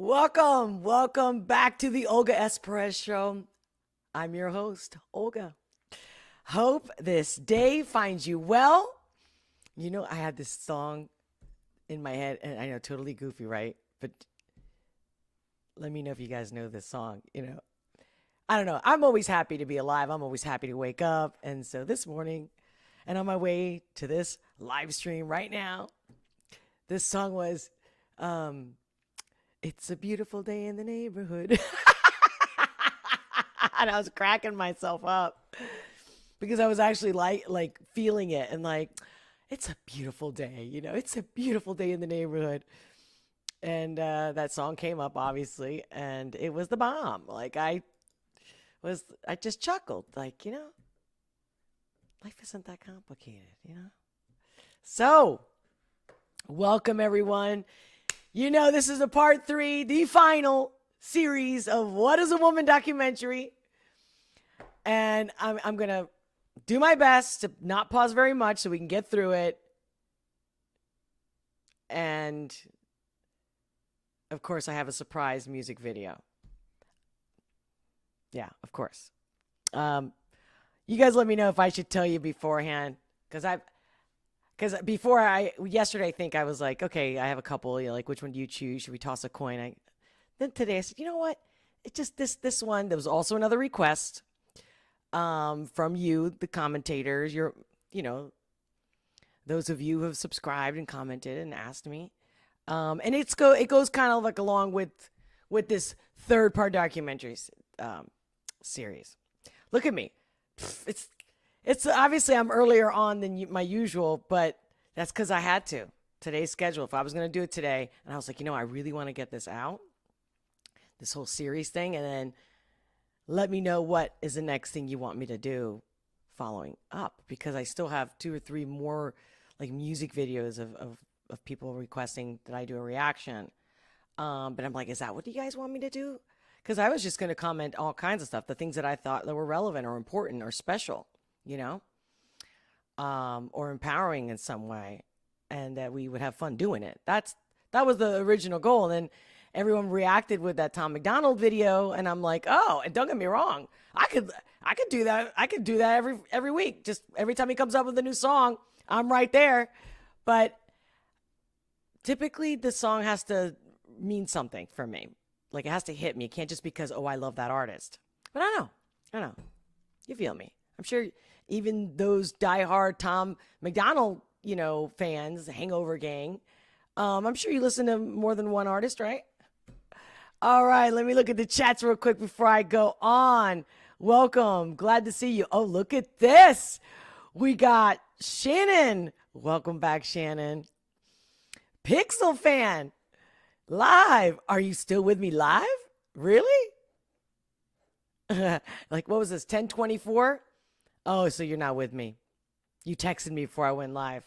Welcome back to the Olga S. Perez Show. I'm your host, Olga. Hope this day finds you well. You know, I had this song in my head, and I know, totally goofy, right? But let me know if you guys know this song. I don't know. I'm always happy to be alive. I'm always happy to wake up. And so this morning, and on my way to this live stream right now, this song was, It's a Beautiful Day in the Neighborhood. And I was cracking myself up because I was actually like feeling it and like, it's a beautiful day, it's a beautiful day in the neighborhood. And that song came up, obviously, and it was the bomb. Like I just chuckled, like, life isn't that complicated. So, welcome everyone. This is a part 3, the final series of What is a Woman documentary. And I'm going to do my best to not pause very much so we can get through it. And of course, I have a surprise music video. Yeah, of course. You guys let me know if I should tell you beforehand, because yesterday, I think I was like, okay, I have a couple, like, which one do you choose? Should we toss a coin? Then today I said, you know what? It's just this one. There was also another request from you, the commentators. Those of you who have subscribed and commented and asked me. And it goes kind of like along with this third part documentary series. Look at me. It's obviously I'm earlier on than my usual, but that's because I had to. Today's schedule. If I was going to do it today, and I was like, I really want to get this out, this whole series thing, and then let me know what is the next thing you want me to do following up, because I still have 2 or 3 more like music videos of people requesting that I do a reaction. But I'm like, is that what you guys want me to do? Because I was just going to comment all kinds of stuff, the things that I thought that were relevant or important or special, or empowering in some way, and that we would have fun doing it. That was the original goal. And then everyone reacted with that Tom McDonald video, and I'm like, oh, and don't get me wrong, I could do that. I could do that every week. Just every time he comes up with a new song, I'm right there. But typically the song has to mean something for me. Like, it has to hit me. It can't just because, oh, I love that artist. But I know. You feel me. I'm sure even those diehard Tom McDonald, fans, Hangover Gang, I'm sure you listen to more than one artist, right? All right, let me look at the chats real quick before I go on. Welcome. Glad to see you. Oh, look at this. We got Shannon. Welcome back, Shannon. Pixel Fan. Live. Are you still with me live? Really? Like, what was this, 10:24? Oh, so you're not with me. You texted me before I went live.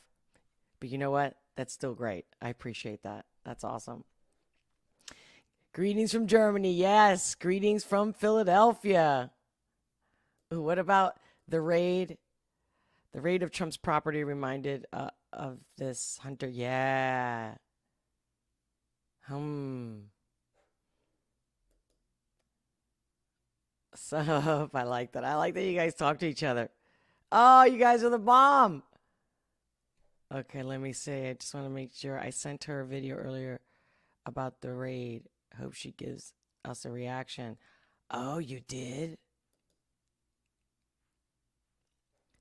But you know what? That's still great. I appreciate that. That's awesome. Greetings from Germany. Yes, greetings from Philadelphia. Ooh, what about the raid? The raid of Trump's property reminded of this hunter. Yeah. So I like that. I like that you guys talk to each other. Oh, you guys are the bomb. Okay, let me see. I just want to make sure. I sent her a video earlier about the raid. Hope she gives us a reaction. Oh, you did?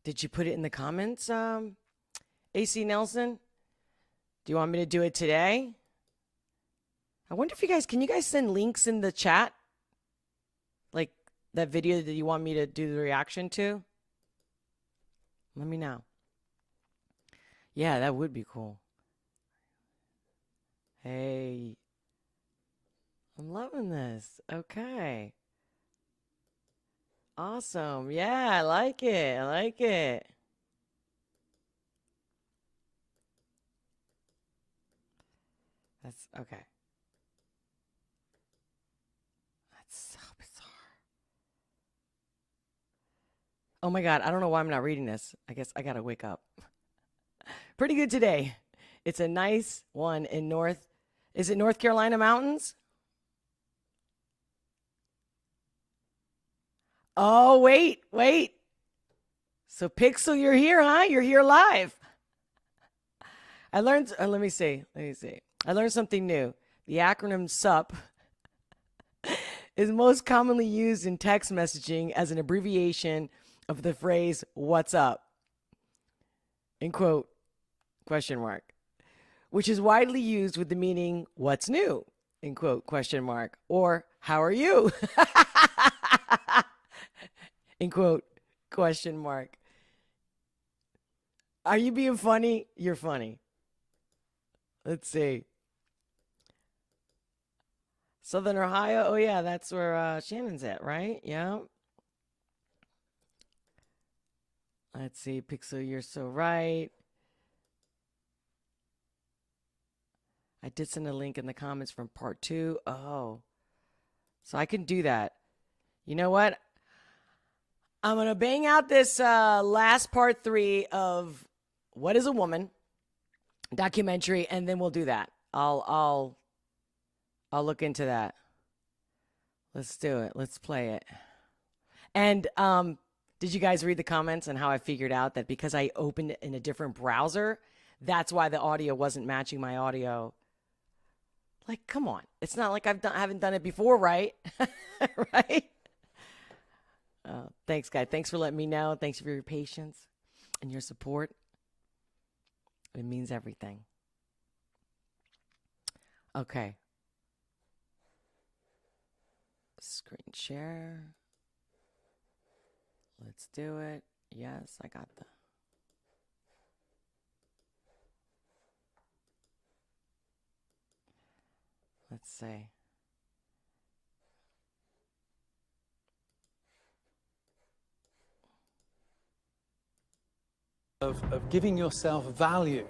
Did you put it in the comments, AC Nelson? Do you want me to do it today? I wonder if can you guys send links in the chat? Like that video that you want me to do the reaction to? Let me know. Yeah, that would be cool. Hey. I'm loving this. Okay. Awesome. Yeah, I like it. I like it. That's okay. That's so bizarre. Oh my God, I don't know why I'm not reading this. I guess I gotta wake up. Pretty good today. It's a nice one in North Carolina mountains? Oh, wait. So Pixel, you're here, huh? You're here live. I learned, let me see. I learned something new. The acronym SUP is most commonly used in text messaging as an abbreviation of the phrase, what's up? In quote, question mark, which is widely used with the meaning, what's new? In quote, question mark, or how are you? In quote, question mark. Are you being funny? You're funny. Let's see. Southern Ohio. Oh, yeah, that's where Shannon's at, right? Yeah. Let's see. Pixel, you're so right. I did send a link in the comments from part 2. Oh, so I can do that. You know what? I'm going to bang out this last part 3 of What is a Woman documentary, and then we'll do that. I'll look into that. Let's do it. Let's play it. And did you guys read the comments on how I figured out that because I opened it in a different browser, that's why the audio wasn't matching my audio? Like, come on. It's not like I haven't done it before, right? Right? Thanks, guys. Thanks for letting me know. Thanks for your patience and your support. It means everything. Okay. Screen share. Let's do it. Yes, I got the. Let's see. Of giving yourself value,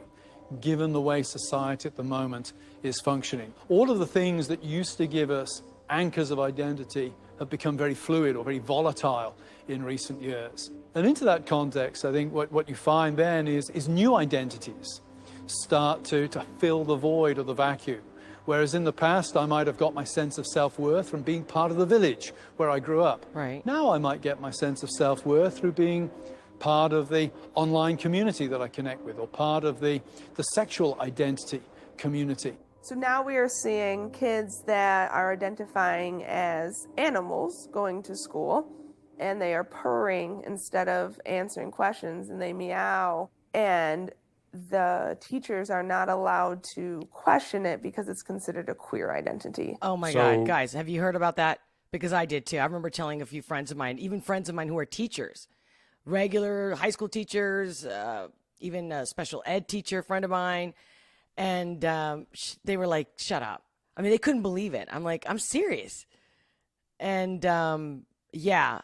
given the way society at the moment is functioning. All of the things that used to give us anchors of identity have become very fluid or very volatile in recent years. And into that context, I think what you find then is new identities start to fill the void or the vacuum. Whereas in the past, I might have got my sense of self-worth from being part of the village where I grew up. Right. Now I might get my sense of self-worth through being part of the online community that I connect with, or part of the sexual identity community. So now we are seeing kids that are identifying as animals going to school, and they are purring instead of answering questions, and they meow, and the teachers are not allowed to question it because it's considered a queer identity. Oh my God, guys, have you heard about that? Because I did too. I remember telling a few friends of mine, even friends of mine who are teachers, regular high school teachers, even a special ed teacher friend of mine, and they were like, shut up. I mean, they couldn't believe it. I'm like, I'm serious. And yeah.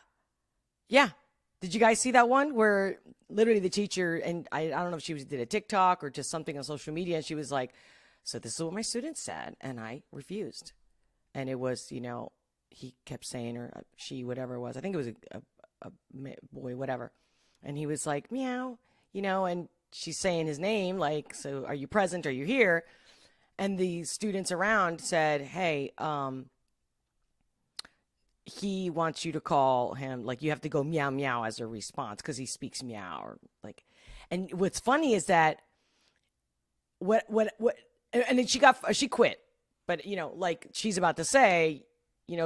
Did you guys see that one where literally the teacher, and I don't know if she did a TikTok or just something on social media, and she was like, so this is what my students said, and I refused. And it was, he kept saying, or she, whatever it was, I think it was a boy, whatever. And he was like, meow, and she's saying his name, like, so are you present? Are you here? And the students around said, hey, he wants you to call him, like, you have to go meow meow as a response because he speaks meow, or like. And what's funny is that and then she quit, but like she's about to say,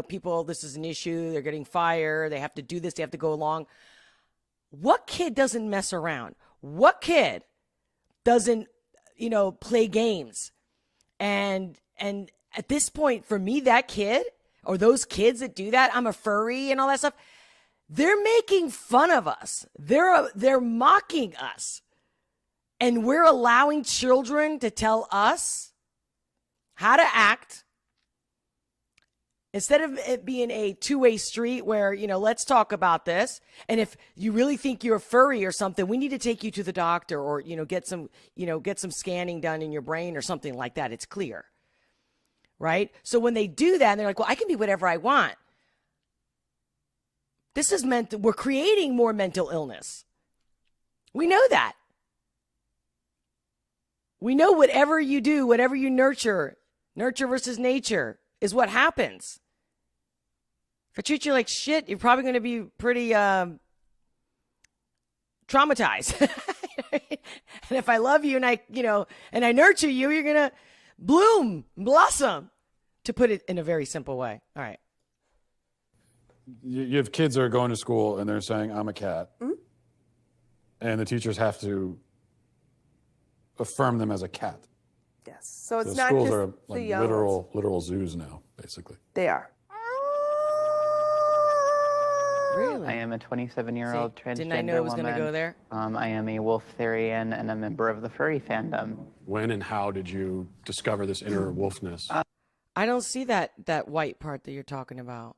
people, this is an issue, they're getting fired, they have to do this, they have to go along. What kid doesn't mess around? What kid doesn't play games? And at this point, for me, that kid, or those kids that do that, I'm a furry and all that stuff, they're making fun of us. They're mocking us. And we're allowing children to tell us how to act instead of it being a two-way street where, let's talk about this. And if you really think you're a furry or something, we need to take you to the doctor, or, get some scanning done in your brain or something like that. It's clear. Right? So when they do that, and they're like, well, I can be whatever I want. This is we're creating more mental illness. We know that. We know whatever you do, whatever you nurture versus nature is what happens. If I treat you like shit, you're probably going to be pretty traumatized. And if I love you and I nurture you, you're going to bloom, blossom, to put it in a very simple way. All right. You have kids that are going to school and they're saying, I'm a cat. Mm-hmm. And the teachers have to affirm them as a cat. Yes. So it's So not schools just are the like young ones. literal zoos now, basically. They are. Really? I am a 27-year-old transgender didn't I know it was woman. going to go there? I am a wolf therian and a member of the furry fandom. When and how did you discover this inner wolfness? I don't see that white part that you're talking about,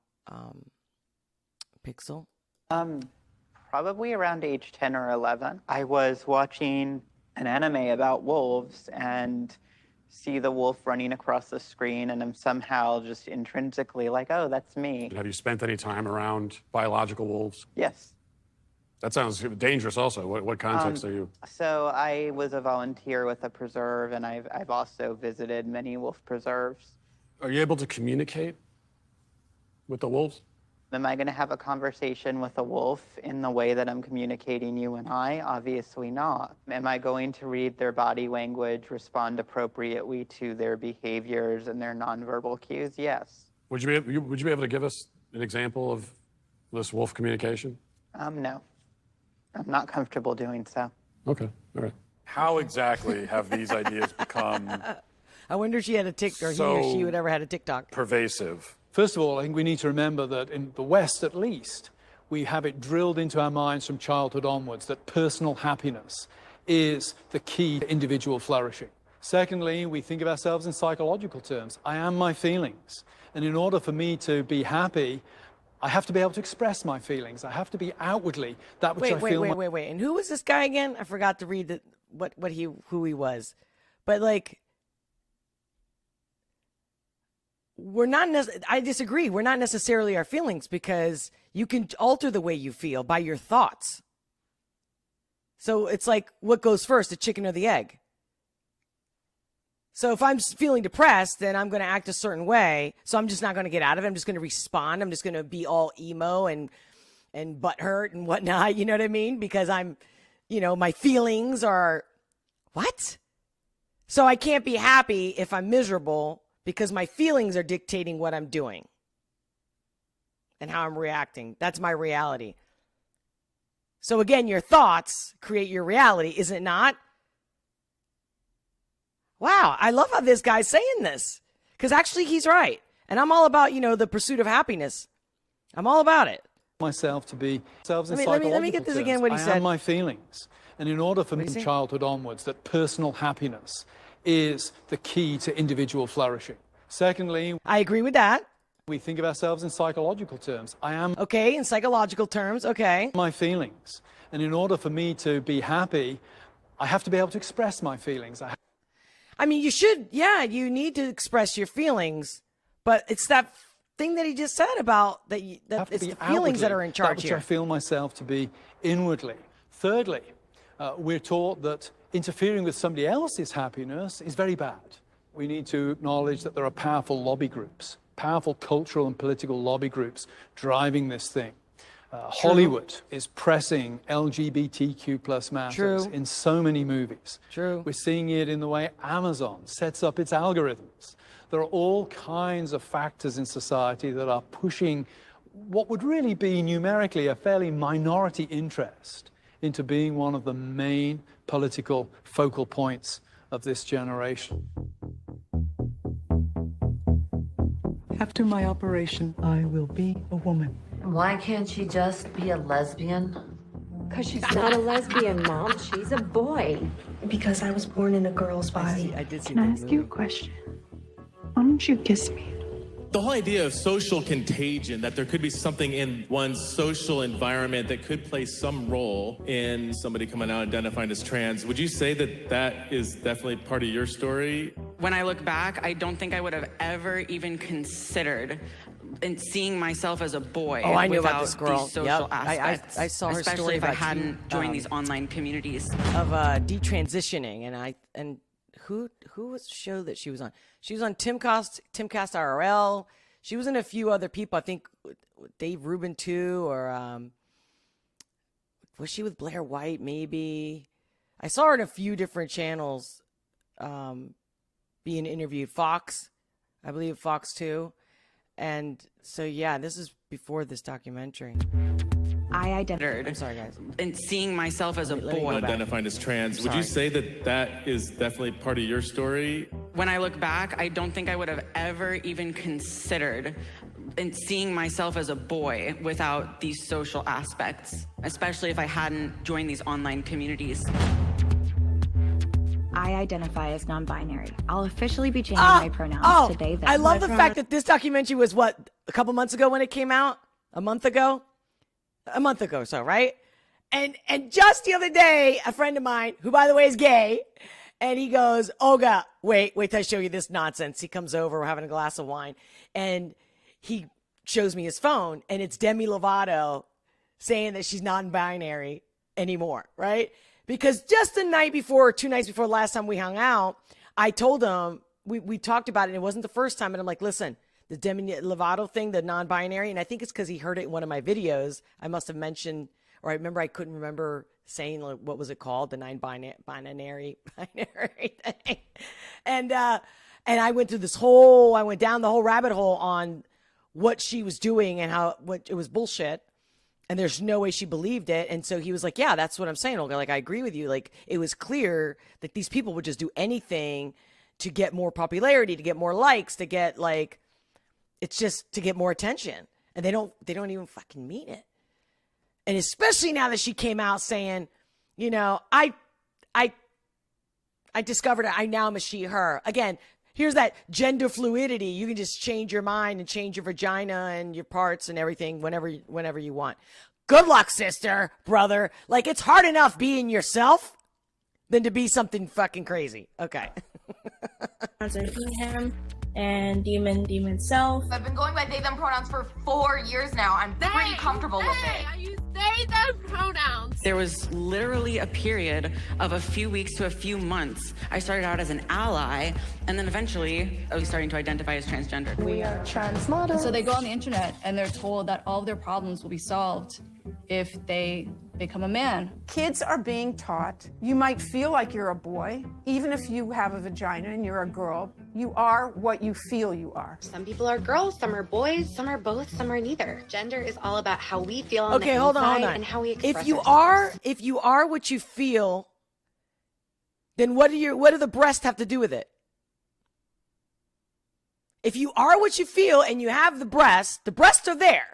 Pixel. Probably around age 10 or 11. I was watching an anime about wolves and see the wolf running across the screen, and I'm somehow just intrinsically like, oh, that's me. Have you spent any time around biological wolves? Yes. That sounds dangerous also. What context are you? So I was a volunteer with a preserve, and I've also visited many wolf preserves. Are you able to communicate with the wolves? Am I going to have a conversation with a wolf in the way that I'm communicating you and I? Obviously not. Am I going to read their body language, respond appropriately to their behaviors and their nonverbal cues? Yes. Would you be able to give us an example of this wolf communication? No. I'm not comfortable doing so. Okay, all right. How exactly have these ideas become I wonder if she had a tick, or he So- or she would ever had a TikTok. pervasive? First of all, I think we need to remember that in the West, at least, we have it drilled into our minds from childhood onwards that personal happiness is the key to individual flourishing. Secondly, we think of ourselves in psychological terms. I am my feelings. And in order for me to be happy, I have to be able to express my feelings. I have to be outwardly that which I feel. Wait. And who was this guy again? I forgot to read who he was. But like, I disagree. We're not necessarily our feelings, because you can alter the way you feel by your thoughts. So it's like, what goes first, the chicken or the egg? So if I'm feeling depressed, then I'm going to act a certain way. So I'm just not going to get out of it. I'm just going to respond. I'm just going to be all emo and butthurt and whatnot. You know what I mean? Because my feelings are what? So I can't be happy if I'm miserable, because my feelings are dictating what I'm doing and how I'm reacting. That's my reality. So again, your thoughts create your reality, is it not? Wow, I love how this guy's saying this, because actually he's right. And I'm all about, the pursuit of happiness. I'm all about it. Myself to be selves in Let me get this again, what he I said. am my feelings. And in order for me from childhood onwards, that personal happiness is the key to individual flourishing. Secondly, I agree with that. we think of ourselves in psychological terms. I am Okay, in psychological terms, okay. my feelings. And in order for me to be happy, I have to be able to express my feelings. You should, you need to express your feelings, but it's that thing that he just said about that have to it's be the feelings that outwardly are in charge that which here. I feel myself to be inwardly. Thirdly, we're taught that interfering with somebody else's happiness is very bad. We need to acknowledge that there are powerful lobby groups, powerful cultural and political lobby groups driving this thing. Hollywood is pressing LGBTQ plus matters True. in so many movies. True. We're seeing it in the way Amazon sets up its algorithms. There are all kinds of factors in society that are pushing what would really be numerically a fairly minority interest into being one of the main political focal points of this generation. After my operation, I will be a woman. Why can't she just be a lesbian? Because she's not a lesbian, Mom. She's a boy. Because I was born in a girl's body. I did see Can I that ask you a movie. question? Why don't you kiss me? The whole idea of social contagion, that there could be something in one's social environment that could play some role in somebody coming out identifying as trans. Would you say that that is definitely part of your story? When I look back, I don't think I would have ever even considered in seeing myself as a boy. Oh, I knew about without this girl. these social Yep. aspects, I saw her especially story if I about hadn't joined these online communities. Of detransitioning, and who was the show that she was on? She was on Timcast IRL. She was in a few other people. I think Dave Rubin too, or was she with Blair White? Maybe. I saw her in a few different channels being interviewed. Fox, I believe Fox too. And so, yeah, this is before this documentary. I identified. I'm sorry, guys. And seeing myself as a boy. Identified as trans. Would you say that that is definitely part of your story? When I look back, I don't think I would have ever even considered seeing myself as a boy without these social aspects, especially if I hadn't joined these online communities. I identify as non-binary. I'll officially be changing my pronouns today. I love the fact that this documentary was, what, a couple months ago when it came out? A month ago, so, right? And just the other day, a friend of mine, who by the way is gay, and he goes, Olga, wait till I show you this nonsense. He comes over, we're having a glass of wine, and he shows me his phone, and it's Demi Lovato saying that she's non-binary anymore, right? Because just the night before, or 2 nights before last time we hung out, I told him, we talked about it, and it wasn't the first time, and I'm like, listen, the Demi Lovato thing, the non-binary, and I think it's because he heard it in one of my videos. I must have mentioned, or I remember I couldn't remember saying, like, what was it called, the binary thing. And I went through I went down the whole rabbit hole on what she was doing and what it was bullshit. And there's no way she believed it. And so he was like, yeah, that's what I'm saying, Olga. Like, I agree with you. Like, it was clear that these people would just do anything to get more popularity, to get more likes, to get, like, it's just to get more attention. And they don't even fucking mean it. And especially now that she came out saying, you know, I discovered I now am a she, her. Again, here's that gender fluidity. You can just change your mind and change your vagina and your parts and everything whenever you want. Good luck, sister, brother. Like, it's hard enough being yourself than to be something fucking crazy. Okay. Him and demon self. I've been going by they them pronouns for 4 years now. I'm pretty comfortable with it. I use they them pronouns. There was literally a period of a few weeks to a few months. I started out as an ally, and then eventually I was starting to identify as transgender. We are trans models. So they go on the internet and they're told that all of their problems will be solved if they become a man. Kids are being taught you might feel like you're a boy, even if you have a vagina and you're a girl. You are what you feel you are. Some people are girls, some are boys, some are both, some are neither. Gender is all about how we feel on okay, the hold inside on. and how we express if you ourselves. are what you feel, then what do the breasts have to do with it? If you are what you feel and you have the breasts are there.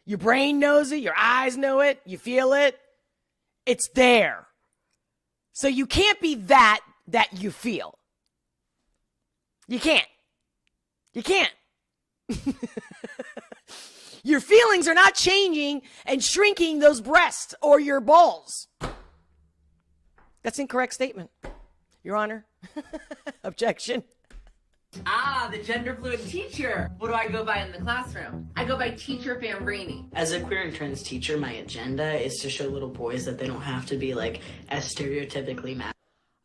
Your brain knows it. Your eyes know it. You feel it. It's there. So you can't be that you feel. You can't. You can't. Your feelings are not changing and shrinking those breasts or your balls. That's an incorrect statement, Your Honor. Objection. The gender fluid teacher. What do I go by in the classroom? I go by Teacher Fambrini. As a queer and trans teacher, my agenda is to show little boys that they don't have to be like as stereotypically masculine.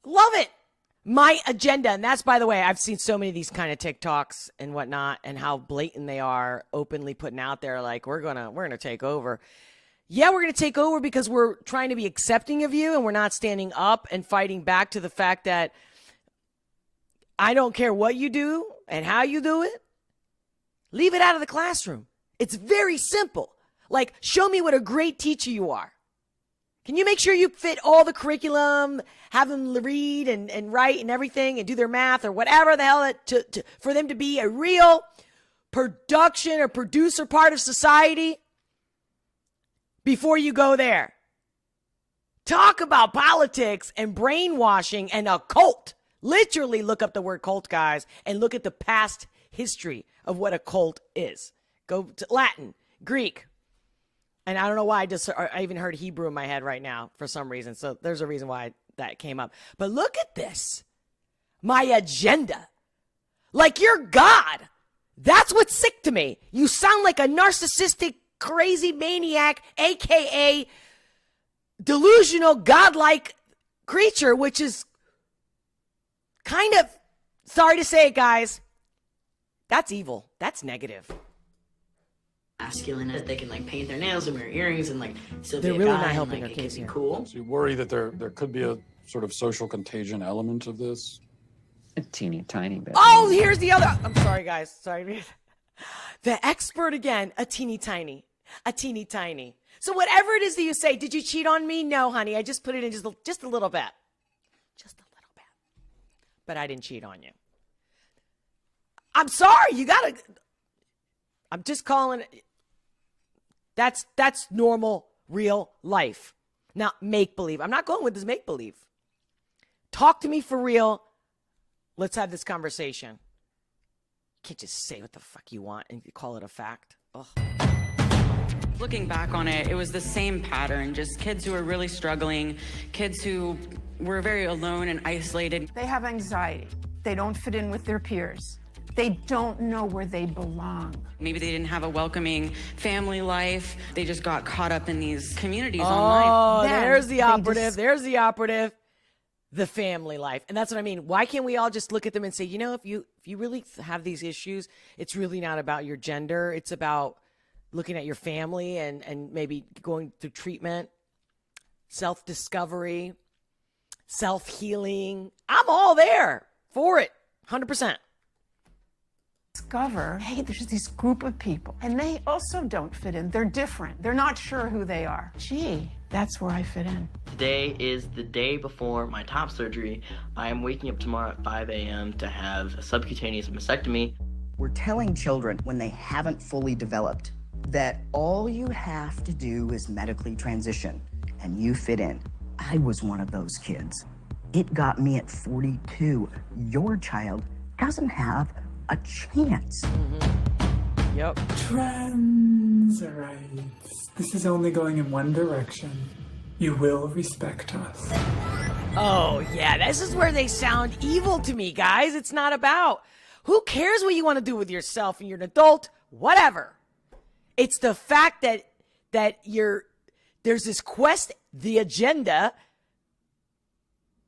Love it. My agenda, and that's, by the way, I've seen so many of these kind of TikToks and whatnot, and how blatant they are, openly putting out there like we're gonna take over. Yeah, we're gonna take over because we're trying to be accepting of you, and we're not standing up and fighting back to the fact that I don't care what you do and how you do it. Leave it out of the classroom. It's very simple. Like, show me what a great teacher you are. Can you make sure you fit all the curriculum, have them read and write and everything and do their math or whatever the hell for them to be a real production or producer part of society before you go there? Talk about politics and brainwashing and a cult. Literally look up the word cult, guys, and look at the past history of what a cult is. Go to Latin, Greek. And I don't know why I even heard Hebrew in my head right now for some reason. So there's a reason why that came up. But look at this. My agenda. Like you're God. That's what's sick to me. You sound like a narcissistic, crazy maniac, AKA delusional, godlike creature, which is kind of, sorry to say it, guys, that's evil. That's negative. masculine, that they can like paint their nails and wear earrings and like still be They're a really guy not and, helping like, their it can case be here. cool. So you worry that there could be a sort of social contagion element of this? A teeny tiny bit. Oh, here's the other. I'm sorry, guys. Sorry. The expert again, a teeny tiny. So whatever it is that you say, did you cheat on me? No, honey. I just put it in just a little bit. Just a little bit. But I didn't cheat on you. I'm sorry. I'm just calling it. That's normal, real life. Not make-believe. I'm not going with this make-believe. Talk to me for real. Let's have this conversation. You can't just say what the fuck you want and call it a fact. Ugh. Looking back on it, it was the same pattern, just kids who were really struggling, kids who were very alone and isolated. They have anxiety. They don't fit in with their peers. They don't know where they belong. Maybe they didn't have a welcoming family life. They just got caught up in these communities Oh, online. there's the operative. The family life. And that's what I mean. Why can't we all just look at them and say, you know, if you really have these issues, it's really not about your gender. It's about looking at your family and maybe going through treatment, self-discovery, self-healing. I'm all there for it. 100%. Discover, hey, there's this group of people, and they also don't fit in. They're different. They're not sure who they are. Gee, that's where I fit in. Today is the day before my top surgery. I am waking up tomorrow at 5 a.m. to have a subcutaneous mastectomy. We're telling children when they haven't fully developed that all you have to do is medically transition and you fit in. I was one of those kids. It got me at 42. Your child doesn't have a chance. Mm-hmm. Yep. Trans rights. This is only going in one direction. You will respect us. Oh, yeah. This is where they sound evil to me, guys. It's not about. Who cares what you want to do with yourself and you're an adult? Whatever. It's the fact that there's this quest, the agenda,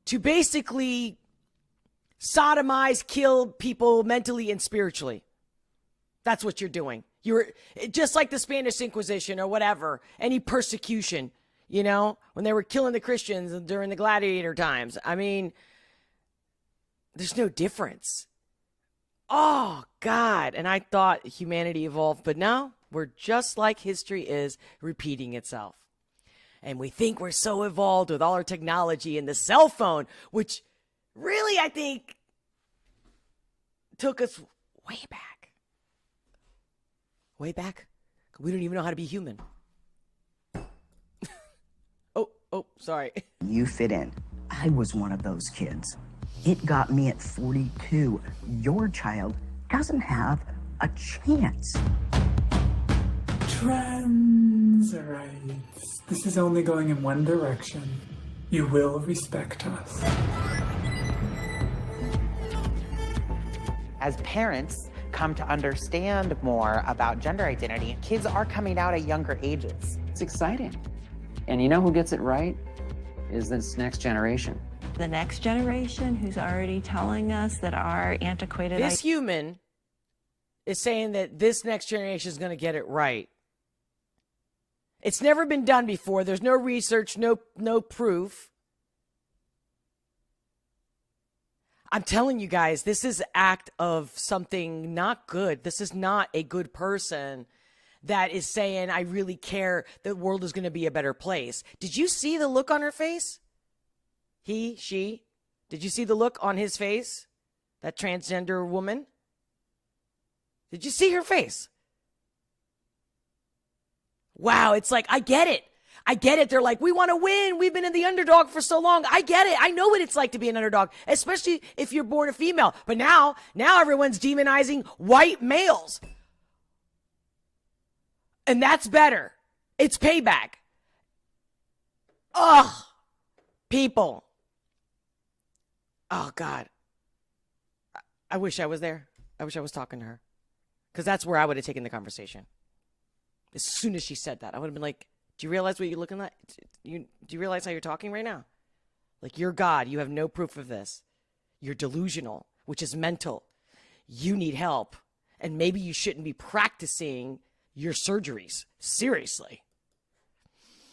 to basically sodomize, kill people mentally and spiritually. That's what you're doing. You're just like the Spanish Inquisition or whatever, any persecution, you know, when they were killing the Christians during the gladiator times. I mean, there's no difference. Oh, God. And I thought humanity evolved, but no, we're just like history is repeating itself. And we think we're so evolved with all our technology and the cell phone, which really, I think, took us way back. Way back? We don't even know how to be human. Oh, sorry. You fit in. I was one of those kids. It got me at 42. Your child doesn't have a chance. Trans rights. This is only going in one direction. You will respect us. As parents come to understand more about gender identity, kids are coming out at younger ages. It's exciting. And you know who gets it right? Is this next generation. The next generation who's already telling us that our antiquated... This human is saying that this next generation is going to get it right. It's never been done before. There's no research, no proof. I'm telling you guys, this is an act of something not good. This is not a good person that is saying, I really care, the world is going to be a better place. Did you see the look on her face? He, she, did you see the look on his face? That transgender woman? Did you see her face? Wow, it's like, I get it. I get it. They're like, we want to win. We've been in the underdog for so long. I get it. I know what it's like to be an underdog, especially if you're born a female. But now everyone's demonizing white males. And that's better. It's payback. Ugh. People. Oh, God. I wish I was there. I wish I was talking to her. Because that's where I would have taken the conversation. As soon as she said that, I would have been like, do you realize what you're looking at? Do you realize how you're talking right now? Like, you're God. You have no proof of this. You're delusional, which is mental. You need help. And maybe you shouldn't be practicing your surgeries seriously.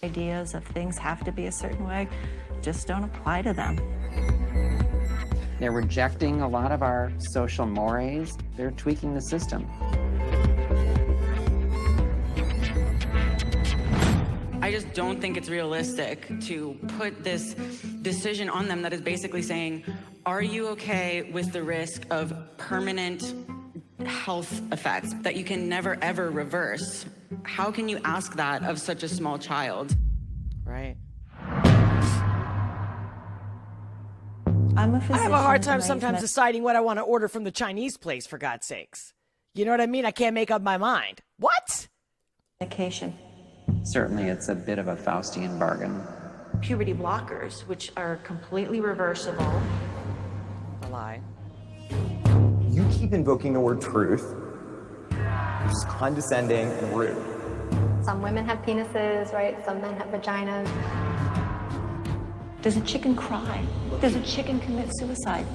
Ideas of things have to be a certain way just don't apply to them. They're rejecting a lot of our social mores. They're tweaking the system. I just don't think it's realistic to put this decision on them that is basically saying, are you okay with the risk of permanent health effects that you can never ever reverse? How can you ask that of such a small child? Right. I'm a I physician. have a hard time and sometimes deciding what I want to order from the Chinese place, for God's sakes. You know what I mean? I can't make up my mind. What? Medication. Certainly, it's a bit of a Faustian bargain. Puberty blockers, which are completely reversible. A lie. You keep invoking the word truth, which is condescending and rude. Some women have penises, right? Some men have vaginas. Does a chicken cry? Does a chicken commit suicide?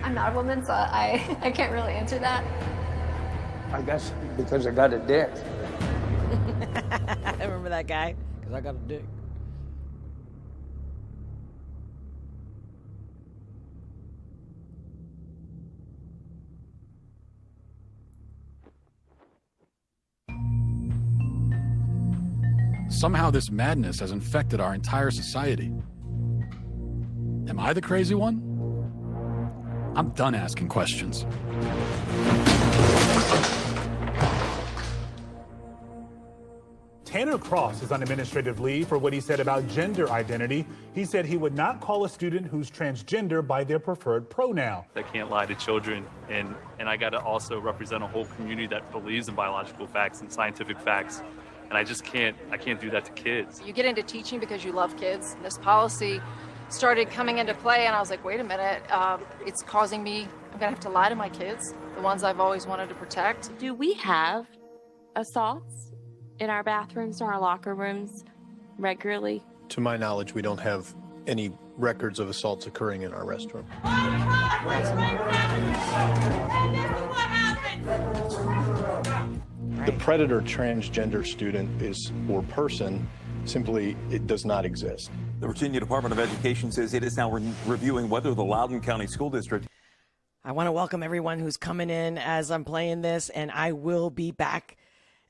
I'm not a woman, so I can't really answer that. I guess because I got a dick. I remember that guy, because I got a dick. Somehow this madness has infected our entire society. Am I the crazy one? I'm done asking questions. Tanner Cross is on administrative leave for what he said about gender identity. He said he would not call a student who's transgender by their preferred pronoun. I can't lie to children, and I got to also represent a whole community that believes in biological facts and scientific facts. And I just can't do that to kids. You get into teaching because you love kids. This policy started coming into play, and I was like, wait a minute, it's causing me, I'm gonna have to lie to my kids, the ones I've always wanted to protect. Do we have assaults in our bathrooms or our locker rooms regularly? To my knowledge, we don't have any records of assaults occurring in our restroom. The predator transgender student or person, simply, it does not exist. The Virginia Department of Education says it is now reviewing whether the Loudoun County School District. I want to welcome everyone who's coming in as I'm playing this, and I will be back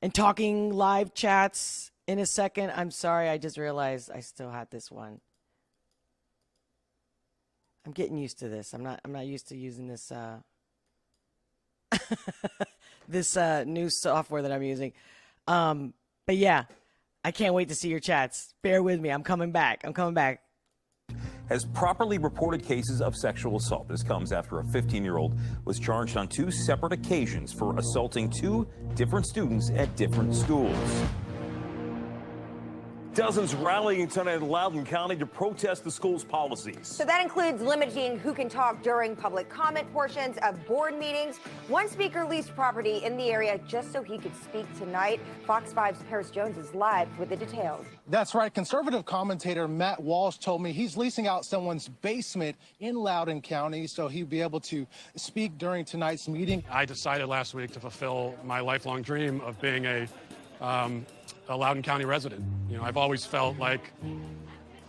and talking live chats in a second. I'm sorry, I just realized I still had this one. I'm getting used to this. I'm not used to using this this new software that I'm using. But yeah, I can't wait to see your chats. Bear with me. I'm coming back. Has properly reported cases of sexual assault. This comes after a 15-year-old was charged on 2 separate occasions for assaulting 2 different students at different schools. Dozens rallying tonight in Loudoun County to protest the school's policies. So that includes limiting who can talk during public comment portions of board meetings. One speaker leased property in the area just so he could speak tonight. Fox 5's Pérez Jones is live with the details. That's right. Conservative commentator Matt Walsh told me he's leasing out someone's basement in Loudoun County so he'd be able to speak during tonight's meeting. I decided last week to fulfill my lifelong dream of being a Loudoun County resident. You know, I've always felt like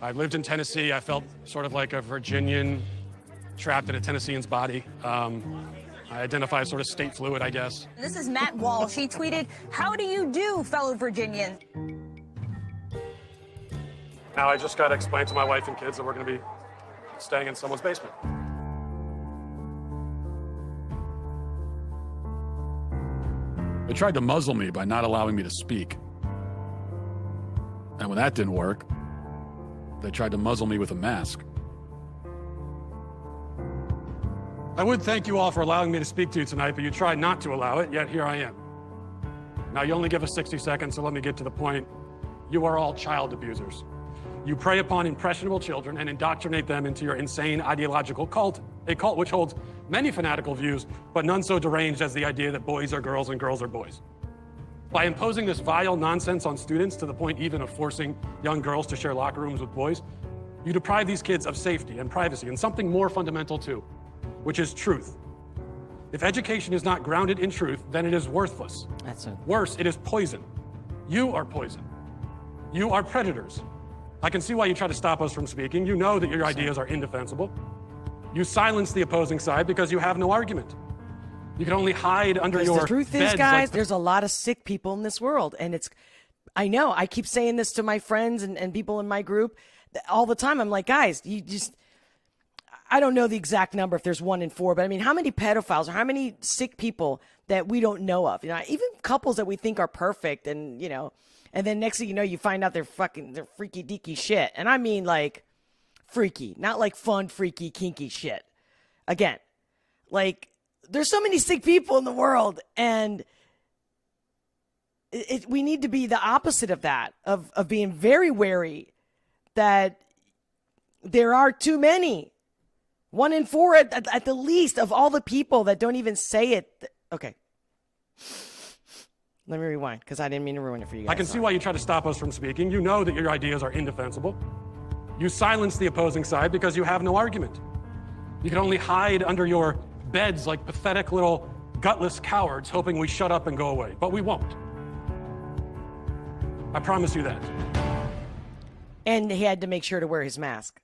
I lived in Tennessee. I felt sort of like a Virginian trapped in a Tennessean's body. I identify as sort of state fluid, I guess. This is Matt Walsh. He tweeted, "How do you do, fellow Virginians?" Now I just got to explain to my wife and kids that we're going to be staying in someone's basement. They tried to muzzle me by not allowing me to speak. And when that didn't work, they tried to muzzle me with a mask. I would thank you all for allowing me to speak to you tonight, but you tried not to allow it, yet here I am. Now, you only give us 60 seconds, so let me get to the point. You are all child abusers. You prey upon impressionable children and indoctrinate them into your insane ideological cult, a cult which holds many fanatical views, but none so deranged as the idea that boys are girls and girls are boys. By imposing this vile nonsense on students to the point even of forcing young girls to share locker rooms with boys, you deprive these kids of safety and privacy and something more fundamental too, which is truth. If education is not grounded in truth, then it is worthless. That's it. Worse, it is poison. You are poison. You are predators. I can see why you try to stop us from speaking. You know that your ideas are indefensible. You silence the opposing side because you have no argument. You can only hide under your The truth is, beds guys, like there's a lot of sick people in this world. And I know, I keep saying this to my friends and people in my group all the time. I'm like, guys, I don't know the exact number if there's 1 in 4, but I mean, how many pedophiles or how many sick people that we don't know of? You know, even couples that we think are perfect and, you know, and then next thing you know, you find out they're freaky deaky shit. And I mean like freaky, not like fun, freaky, kinky shit. Again, like there's so many sick people in the world, and we need to be the opposite of that, of being very wary that there are too many. 1 in 4 at the least of all the people that don't even say it. Okay. Let me rewind, because I didn't mean to ruin it for you guys. I can see why you try to stop us from speaking. You know that your ideas are indefensible. You silence the opposing side because you have no argument. You can only hide under your beds like pathetic little gutless cowards hoping we shut up and go away. But we won't. I promise you that. And he had to make sure to wear his mask.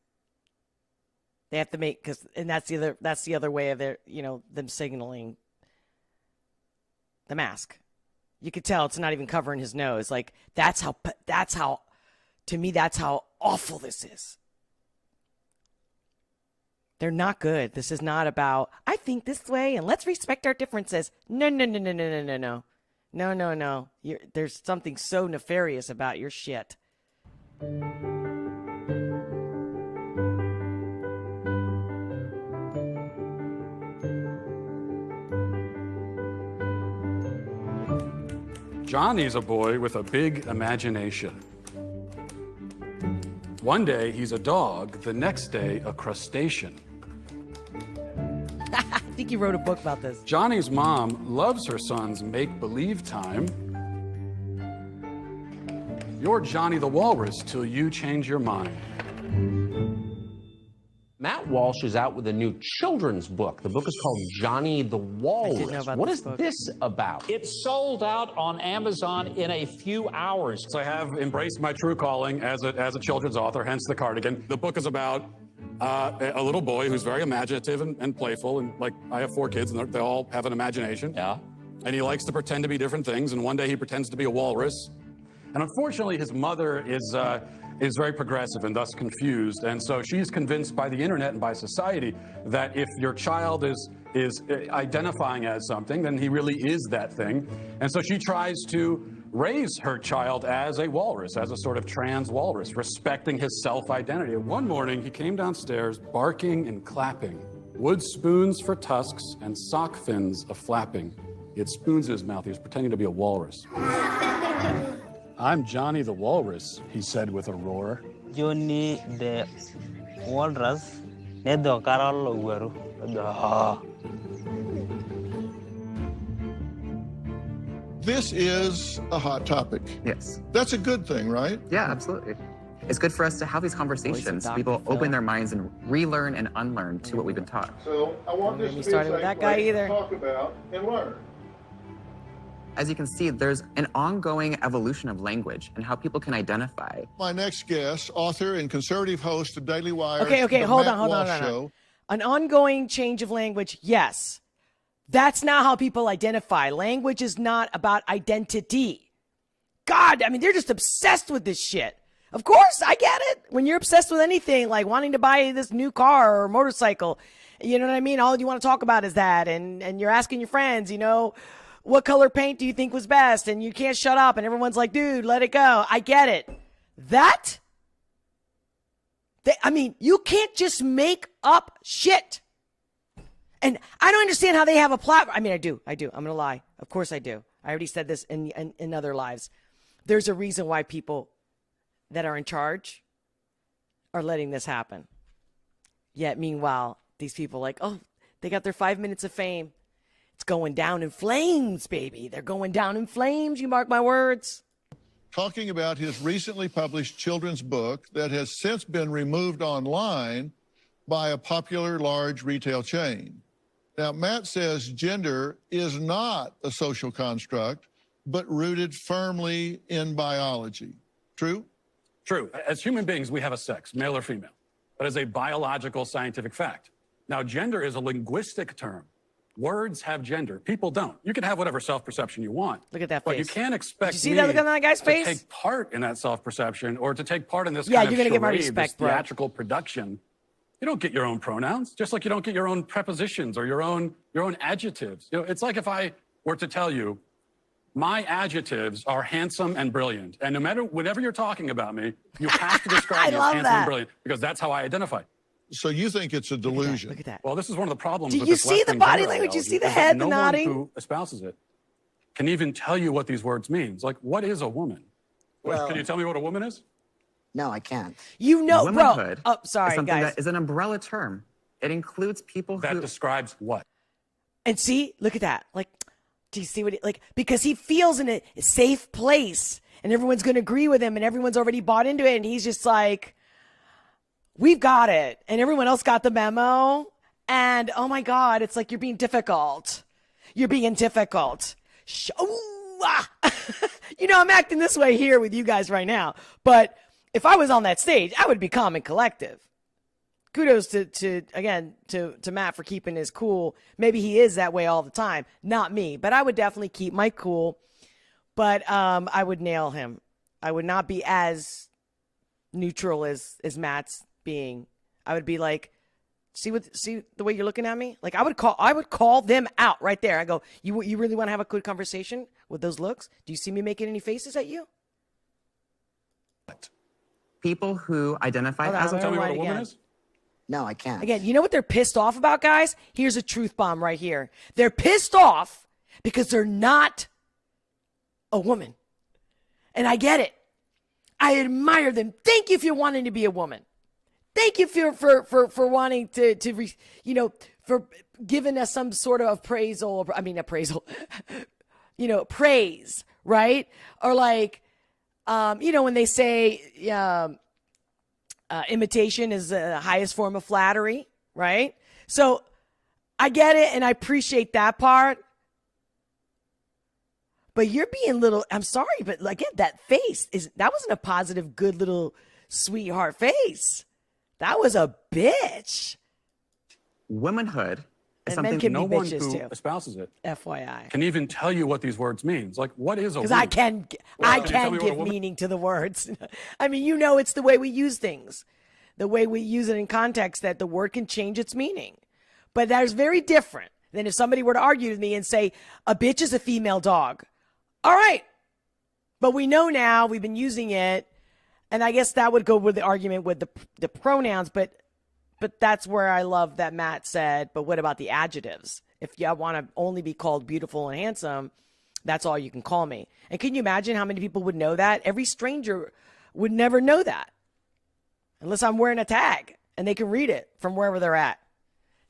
They have to make, and that's the other way of their, you know, them signaling the mask. You could tell it's not even covering his nose. Like that's how, to me, that's how awful this is. They're not good. This is not about, I think this way and let's respect our differences. No. There's something so nefarious about your shit. Johnny's a boy with a big imagination. One day he's a dog, the next day a crustacean. I think he wrote a book about this. Johnny's mom loves her son's make-believe time. You're Johnny the Walrus till you change your mind. Matt Walsh is out with a new children's book. The book is called Johnny the Walrus. What is this about? It's sold out on Amazon in a few hours. So I have embraced my true calling as a children's author, hence the cardigan. The book is about a little boy who's very imaginative and playful. And like, I have 4 kids and they all have an imagination. Yeah. And he likes to pretend to be different things. And one day he pretends to be a walrus. And unfortunately, his mother is very progressive and thus confused. And so she's convinced by the internet and by society that if your child is identifying as something, then he really is that thing. And so she tries to raise her child as a walrus, as a sort of trans walrus, respecting his self-identity. One morning, he came downstairs barking and clapping, wood spoons for tusks and sock fins a-flapping. He had spoons in his mouth. He was pretending to be a walrus. I'm Johnny the Walrus, he said with a roar. Johnny the Walrus. This is a hot topic. Yes. That's a good thing, right? Yeah, absolutely. It's good for us to have these conversations. People open their minds and relearn and unlearn to what we've been taught. So I want this to be a started with safe that guy place to either. talk about and learn. As you can see, there's an ongoing evolution of language and how people can identify. My next guest, author and conservative host of Daily Wire. Okay, hold on. An ongoing change of language, yes. That's not how people identify. Language is not about identity. God, I mean, they're just obsessed with this shit. Of course, I get it. When you're obsessed with anything, like wanting to buy this new car or motorcycle, you know what I mean? All you want to talk about is that. And you're asking your friends, you know, what color paint do you think was best? And you can't shut up. And everyone's like, dude, let it go. I get it. You can't just make up shit. And I don't understand how they have a platform. I mean, I do. I'm going to lie. Of course I do. I already said this in other lives. There's a reason why people that are in charge are letting this happen. Yet, meanwhile, these people like, oh, they got their 5 minutes of fame. It's going down in flames, baby. They're going down in flames. You mark my words. Talking about his recently published children's book that has since been removed online by a popular large retail chain. Now, Matt says gender is not a social construct, but rooted firmly in biology. True? True. As human beings, we have a sex, male or female. That is a biological scientific fact. Now, gender is a linguistic term. Words have gender. People don't. You can have whatever self-perception you want. Look at that but face. You can't expect Did you see that look on that guy's face? To take part in that self-perception or to take part in this Yeah, kind you're of gonna get my charade, respect, this bro. theatrical production. You don't get your own pronouns, just like you don't get your own prepositions or your own adjectives. You know, it's like if I were to tell you, my adjectives are handsome and brilliant, and no matter whatever you're talking about me, you have to describe me as handsome and brilliant because that's how I identify. So you think it's a delusion? Look at that. Well, this is one of the problems. Do with you this see the Western body gender language? You ideology see the is that head, the no nodding? one who espouses it can even tell you what these words mean. Like, what is a woman? Well, can you tell me what a woman is? No, I can't. You know, Womanhood bro. Oh, sorry, is something guys. that is an umbrella term. It includes people that who describes what? And see, look at that. Like, do you see what because he feels in a safe place and everyone's going to agree with him and everyone's already bought into it. And he's just like, we've got it. And everyone else got the memo. And oh my God, it's like you're being difficult. You're being difficult. You know, I'm acting this way here with you guys right now. But if I was on that stage, I would be calm and collective. Kudos to Matt for keeping his cool. Maybe he is that way all the time. Not me, but I would definitely keep my cool. But I would nail him. I would not be as neutral as Matt's being. I would be like, see the way you're looking at me? Like I would call them out right there. I go, you really want to have a good conversation with those looks? Do you see me making any faces at you? people who identify as Tell me what a woman is? No, I can't. Again, you know what they're pissed off about, guys? Here's a truth bomb right here. They're pissed off because they're not a woman. And I get it. I admire them. Thank you for wanting to be a woman. Thank you for wanting to for giving us some sort of praise, right? Or like, when they say, imitation is the highest form of flattery, right? So I get it and I appreciate that part. But you're being I'm sorry, but again, that face that wasn't a positive, good little sweetheart face. That was a bitch. Womanhood is and men something can no be one bitches who too. espouses it FYI. can even tell you what these words mean. It's like, what is a Because woman? I can give meaning to the words. I mean, it's the way we use things, the way we use it in context that the word can change its meaning. But that is very different than if somebody were to argue with me and say, a bitch is a female dog. All right. But we know now, we've been using it. And I guess that would go with the argument with the pronouns. But that's where I love that Matt said, but what about the adjectives? If you want to only be called beautiful and handsome, that's all you can call me. And can you imagine how many people would know that? Every stranger would never know that unless I'm wearing a tag and they can read it from wherever they're at.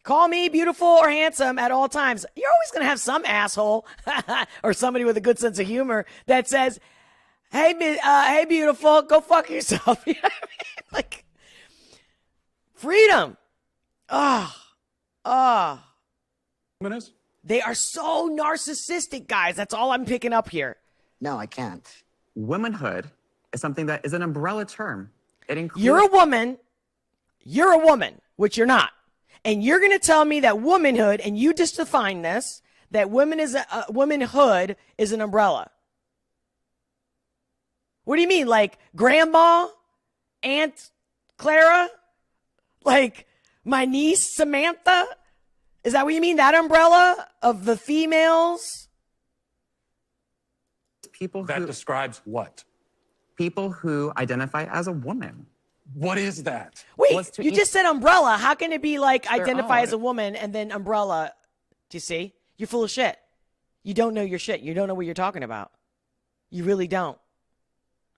Call me beautiful or handsome at all times. You're always going to have some asshole or somebody with a good sense of humor that says, hey, beautiful, go fuck yourself. You know what I mean? Like, freedom. They are so narcissistic, guys. That's all I'm picking up here. No, I can't. Womanhood is something that is an umbrella term. It includes. You're a woman, which you're not. And you're going to tell me that womanhood, and you just define this, that womanhood is an umbrella. What do you mean? Like grandma, Aunt Clara, like my niece Samantha? Is that what you mean? That umbrella of the females? People that describes what? People who identify as a woman. What is that? Wait, you just said umbrella. How can it be like identify own. as a woman and then umbrella? Do you see? You're full of shit. You don't know your shit. You don't know what you're talking about. You really don't.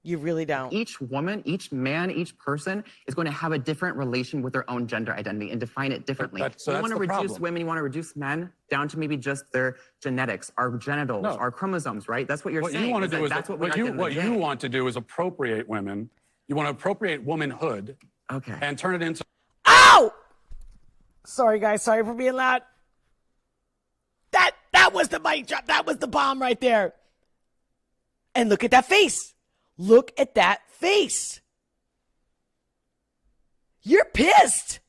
You really don't. Each woman, each man, each person is going to have a different relation with their own gender identity and define it differently. You want to reduce women, you want to reduce men down to maybe just their genetics, our genitals, our chromosomes, right? That's what you're saying. You want to do that's what you want to do is appropriate women. You want to appropriate womanhood. Okay. And turn it into. Ow! Sorry, guys. Sorry for being loud. That was the mic drop. That was the bomb right there. And look at that face. Look at that face. You're pissed.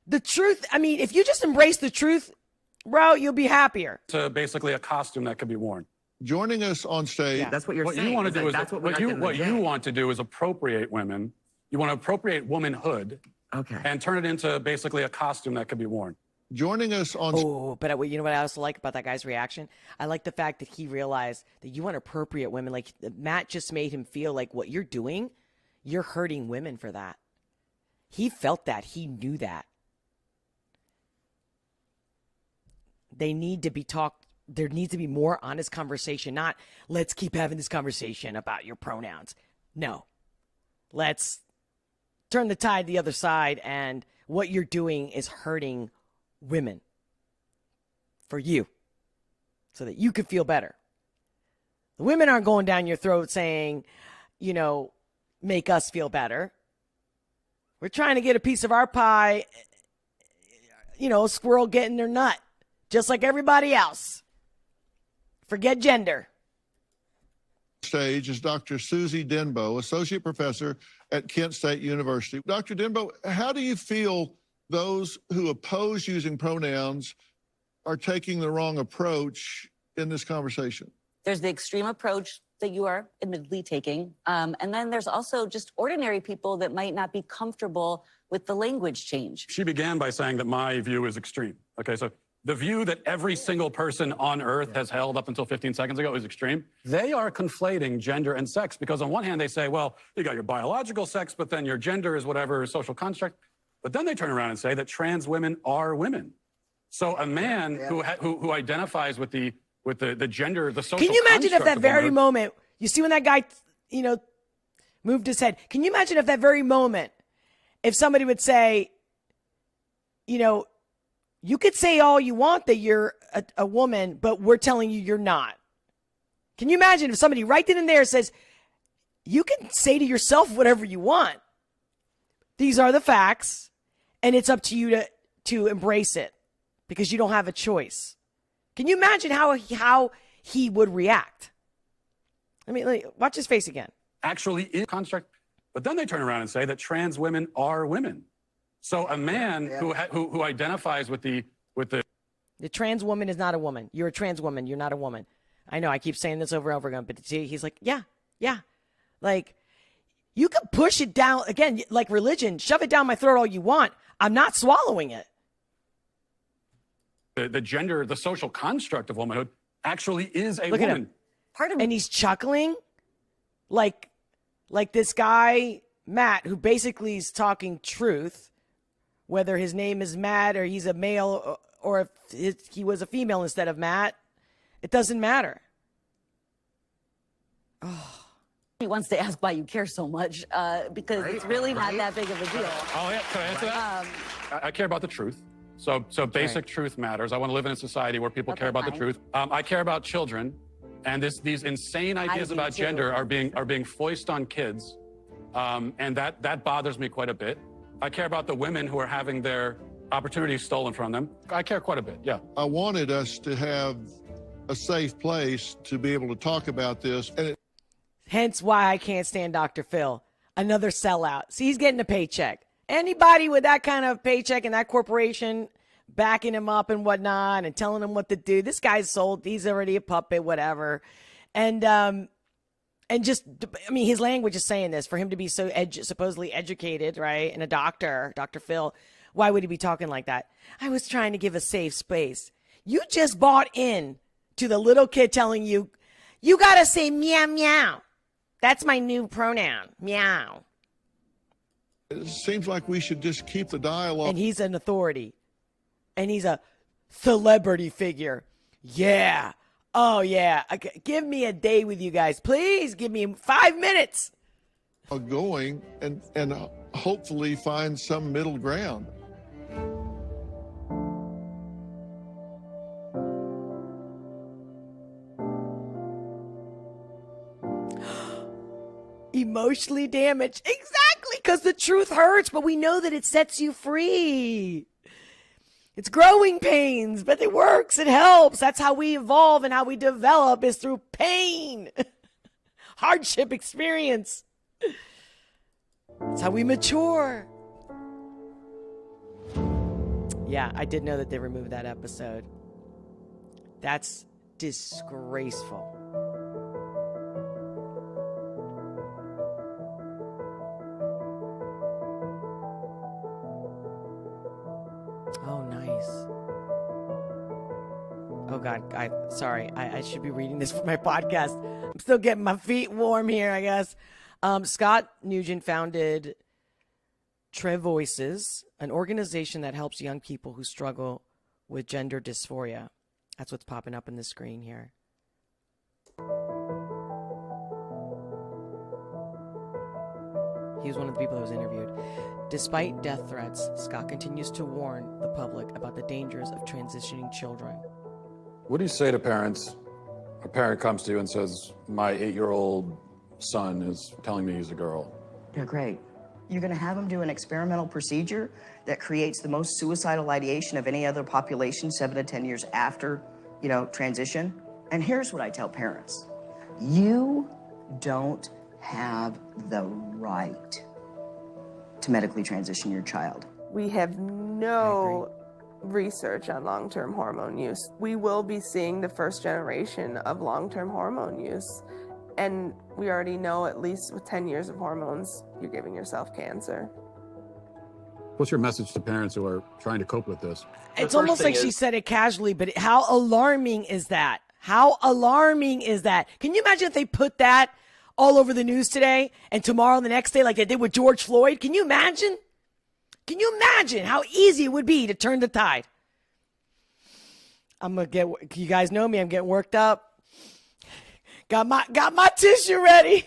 The truth, I mean, if you just embrace the truth, bro, you'll be happier. To basically a costume that could be worn. Joining us on stage. Yeah, that's what you're saying. You want to do is that's what you want to do is appropriate women. You want to appropriate womanhood. Okay. And turn it into basically a costume that could be worn. Joining us on. Oh, but you know what I also like about that guy's reaction? I like the fact that he realized that you want to appropriate women. Like Matt just made him feel like what you're doing, you're hurting women for that. He felt that. He knew that. They need to be talked. There needs to be more honest conversation. Not let's keep having this conversation about your pronouns. No, let's turn the tide the other side. And what you're doing is hurting women for you so that you could feel better. The women aren't going down your throat saying, you know, make us feel better. We're trying to get a piece of our pie, you know, a squirrel getting their nut, just like everybody else. Forget gender. Stage is Dr. Susie Denbo, Associate Professor at Kent State University. Dr. Denbo, how do you feel those who oppose using pronouns are taking the wrong approach in this conversation? There's the extreme approach that you are admittedly taking. And then there's also just ordinary people that might not be comfortable with the language change. She began by saying that my view is extreme. Okay, so the view that every single person on earth has held up until 15 seconds ago is extreme. They are conflating gender and sex because on one hand they say, well, you got your biological sex, but then your gender is whatever social construct. But then they turn around and say that trans women are women. So a man who identifies with the gender, the social. Can you imagine if that very womanhood, moment, you see when that guy, you know, moved his head? Can you imagine if that very moment, if somebody would say, you know, you could say all you want that you're a woman, but we're telling you you're not. Can you imagine if somebody right then and there says, you can say to yourself whatever you want. These are the facts, and it's up to you to embrace it because you don't have a choice. Can you imagine how he would react? I mean, watch his face again. actually is construct. But then they turn around and say that trans women are women. So a man who identifies with the trans woman is not a woman. You're a trans woman. You're not a woman. I know I keep saying this over and over again, but he's like, yeah. Like, you can push it down again, like religion, shove it down my throat all you want. I'm not swallowing it. The gender, the social construct of womanhood actually is a Look woman. at him. And he's chuckling like this guy, Matt, who basically is talking truth, whether his name is Matt or he's a male or if he was a female instead of Matt. It doesn't matter. Oh. He wants to ask why you care so much because it's really not that big of a deal. Oh, yeah. Can I answer that? I care about the truth. So basic truth matters. I want to live in a society where people care about the truth. I care about children, and these insane ideas about gender are being foisted on kids, and that bothers me quite a bit. I care about the women who are having their opportunities stolen from them. I care quite a bit. Yeah. I wanted us to have a safe place to be able to talk about this, and hence why I can't stand Dr. Phil. Another sellout. See, he's getting a paycheck. Anybody with that kind of paycheck and that corporation backing him up and whatnot and telling him what to do, this guy's sold. He's already a puppet, whatever. And just, I mean, his language is saying this. For him to be so supposedly educated, right, and a doctor, Dr. Phil, why would he be talking like that? I was trying to give a safe space. You just bought in to the little kid telling you, you got to say meow, meow. That's my new pronoun, meow. It seems like we should just keep the dialogue. And he's an authority. And he's a celebrity figure. Yeah. Oh, yeah. Give me a day with you guys. Please give me 5 minutes. Going and hopefully find some middle ground. Emotionally damaged. Exactly, because the truth hurts, but we know that it sets you free. It's growing pains, but it works. It helps. That's how we evolve and how we develop is through pain, hardship experience. That's how we mature. Yeah, I did know that they removed that episode. That's disgraceful. Oh, nice. Oh, God. I should be reading this for my podcast. I'm still getting my feet warm here, I guess. Scott Nugent founded Trevoices, an organization that helps young people who struggle with gender dysphoria. That's what's popping up on the screen here. He was one of the people that was interviewed. Despite death threats, Scott continues to warn the public about the dangers of transitioning children. What do you say to parents? A parent comes to you and says, my 8-year-old son is telling me he's a girl. They're great. You're going to have them do an experimental procedure that creates the most suicidal ideation of any other population 7 to 10 years after, transition. And here's what I tell parents. You don't have the right to medically transition your child. We have no research on long-term hormone use. We will be seeing the first generation of long-term hormone use. And we already know, at least with 10 years of hormones, you're giving yourself cancer. What's your message to parents who are trying to cope with this? It's almost like she said it casually, but how alarming is that? How alarming is that? Can you imagine if they put that all over the news today and tomorrow, the next day, like they did with George Floyd? Can you imagine? Can you imagine how easy it would be to turn the tide? You guys know me, I'm getting worked up. Got my tissue ready.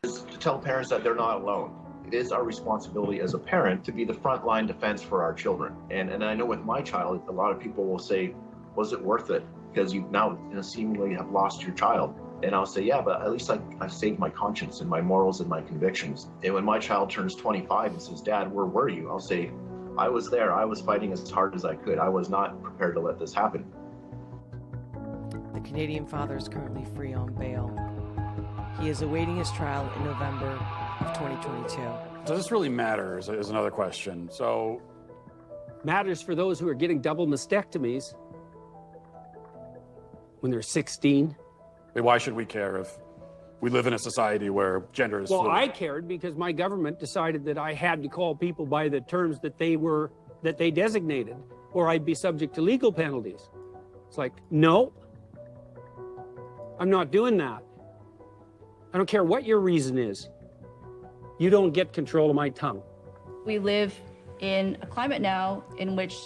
To tell parents that they're not alone. It is our responsibility as a parent to be the frontline defense for our children. And I know with my child, a lot of people will say, was it worth it? Because you now seemingly have lost your child. And I'll say, yeah, but at least I've saved my conscience and my morals and my convictions. And when my child turns 25 and says, Dad, where were you? I'll say, I was there. I was fighting as hard as I could. I was not prepared to let this happen. The Canadian father is currently free on bail. He is awaiting his trial in November of 2022. Does this really matter is another question. So, matters for those who are getting double mastectomies when they're 16. Why should we care if we live in a society where gender is fluid? Well, I cared because my government decided that I had to call people by the terms that they designated, or I'd be subject to legal penalties. It's like, no, I'm not doing that. I don't care what your reason is. You don't get control of my tongue. We live in a climate now in which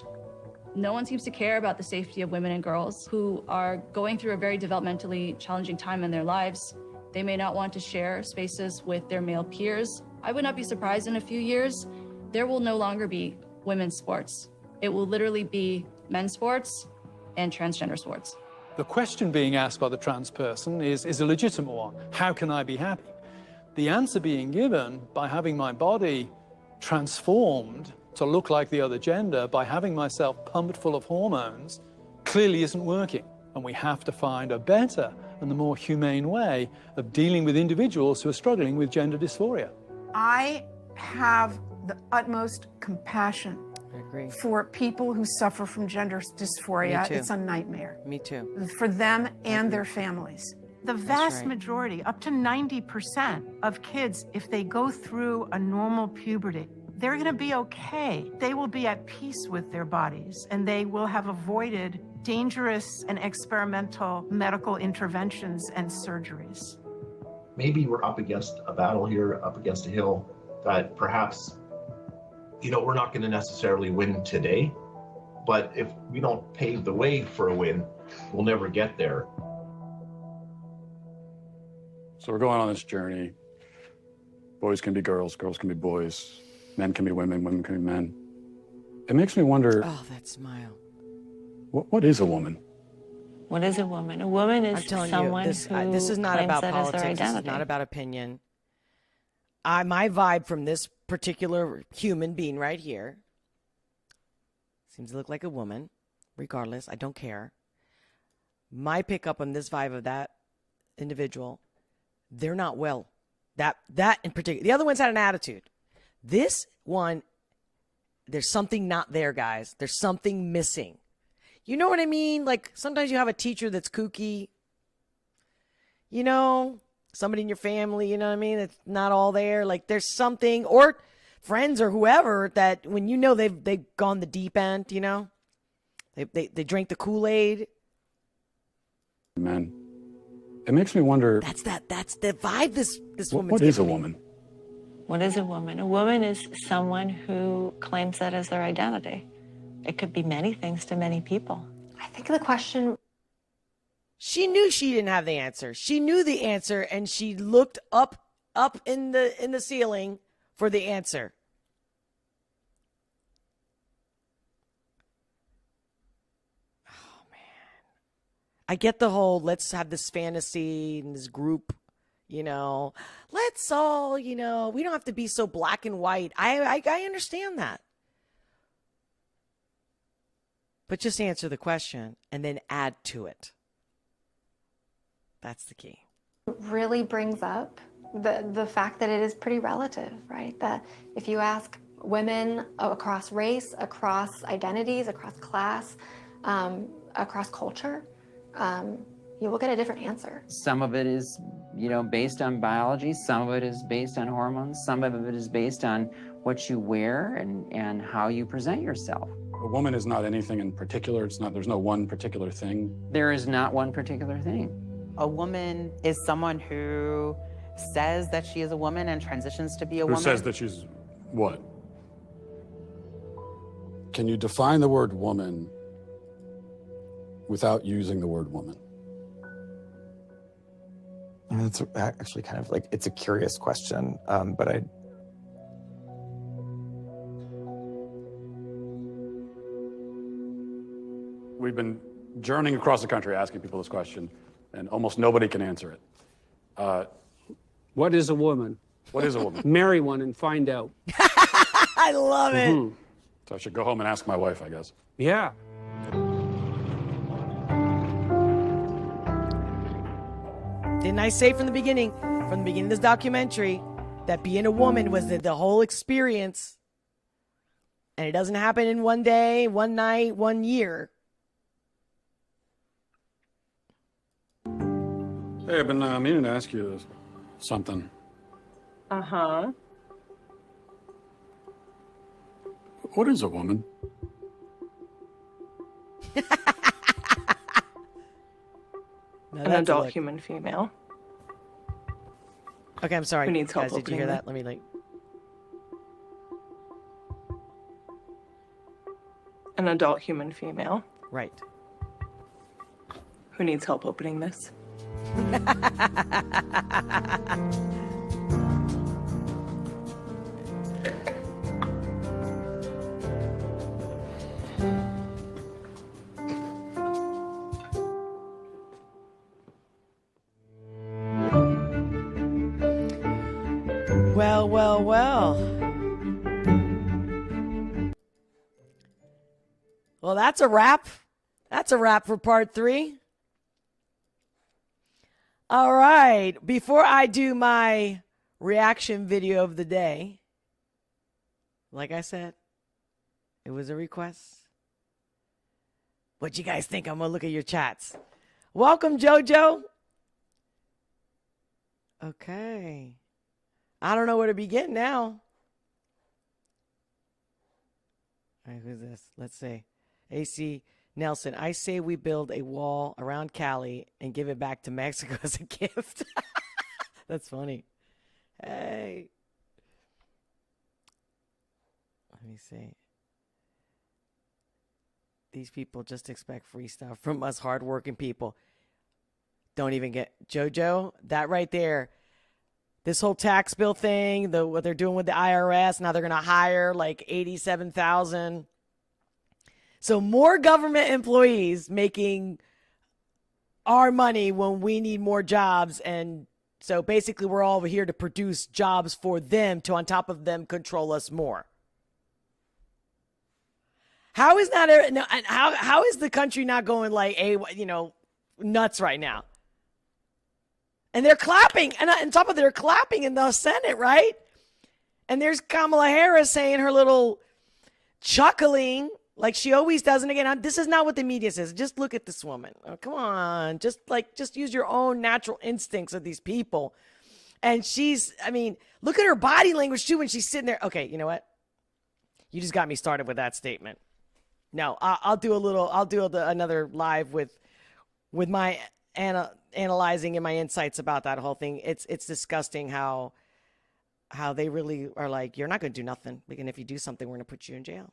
no one seems to care about the safety of women and girls who are going through a very developmentally challenging time in their lives. They may not want to share spaces with their male peers. I would not be surprised in a few years, there will no longer be women's sports. It will literally be men's sports and transgender sports. The question being asked by the trans person is a legitimate one. How can I be happy? The answer being given by having my body transformed to look like the other gender, by having myself pumped full of hormones, clearly isn't working. And we have to find a better and the more humane way of dealing with individuals who are struggling with gender dysphoria. I have the utmost compassion for people who suffer from gender dysphoria. It's a nightmare. Me too. For them and their families. The vast majority, up to 90% of kids, if they go through a normal puberty, they're going to be okay. They will be at peace with their bodies, and they will have avoided dangerous and experimental medical interventions and surgeries. Maybe we're up against a battle here, up against a hill that perhaps, we're not going to necessarily win today, but if we don't pave the way for a win, we'll never get there. So we're going on this journey. Boys can be girls, girls can be boys. Men can be women, women can be men. It makes me wonder. Oh, that smile. What is a woman? What is a woman? A woman is someone this is not claims about that as their politics. This is identity. not about opinion. My vibe from this particular human being right here Seems to look like a woman. Regardless, I don't care. My pickup on this vibe of that individual, they're not well. That in particular. The other ones had an attitude. This one, there's something not there, guys. There's something missing. You know what I mean? Like, sometimes you have a teacher that's kooky. You know, somebody in your family, you know what I mean? It's not all there. Like, there's something, or friends or whoever, that when you know they've gone the deep end, you know? They drank the Kool-Aid. Man, it makes me wonder. That's the vibe this woman's What is a giving me. woman? What is a woman? A woman is someone who claims that as their identity. It could be many things to many people. I think the question... She knew she didn't have the answer. She knew the answer, and she looked up in the ceiling for the answer. Oh, man. I get the whole, let's have this fantasy and this group, you know. Let's all, you know, we don't have to be so black and white. I understand that. But just answer the question and then add to it. That's the key. Really brings up the fact that it is pretty relative, right? That if you ask women across race, across identities, across class, across culture, you will get a different answer. Some of it is, you know, based on biology. Some of it is based on hormones. Some of it is based on what you wear and how you present yourself. A woman is not anything in particular. It's not. There's no one particular thing. There is not one particular thing. A woman is someone who says that she is a woman and transitions to be a woman. Who says that she's what? Can you define the word woman without using the word woman? It's actually kind of like, it's a curious question, but We've been journeying across the country asking people this question, and almost nobody can answer it. What is a woman? What is a woman? Marry one and find out. I love it. Mhm. So I should go home and ask my wife, I guess. Yeah. Didn't I say from the beginning of this documentary, that being a woman was the whole experience? And it doesn't happen in one day, one night, 1 year. Hey, I've been meaning to ask you something. Uh-huh. What is a woman? An adult human female. Okay, I'm sorry. Who needs help guys, did you hear opening that? Let me like. An adult human female. Right. Who needs help opening this? Well, well, well. Well, that's a wrap. That's a wrap for part 3. All right. Before I do my reaction video of the day, like I said, it was a request. What you guys think? I'm going to look at your chats. Welcome, JoJo. Okay. I don't know where to begin now. All right, who's this? Let's see. AC Nelson, I say we build a wall around Cali and give it back to Mexico as a gift. That's funny. Hey. Let me see. These people just expect free stuff from us hardworking people. Don't even get JoJo. That right there. This whole tax bill thing, what they're doing with the IRS, now they're going to hire like 87,000. So more government employees making our money when we need more jobs. And so basically we're all here to produce jobs for them to, on top of them, control us more. How is not no, how is the country not going like nuts right now? And they're clapping, and on top of they're clapping in the Senate, right? And there's Kamala Harris saying her little chuckling like she always does. And again, this is not what the media says. Just look at this woman. Oh, come on, just use your own natural instincts of these people. And look at her body language too when she's sitting there. Okay, you know what? You just got me started with that statement. No, I'll do another live with my analyzing and my insights about that whole thing. It's disgusting how they really are like, you're not going to do nothing. And if you do something, we're going to put you in jail.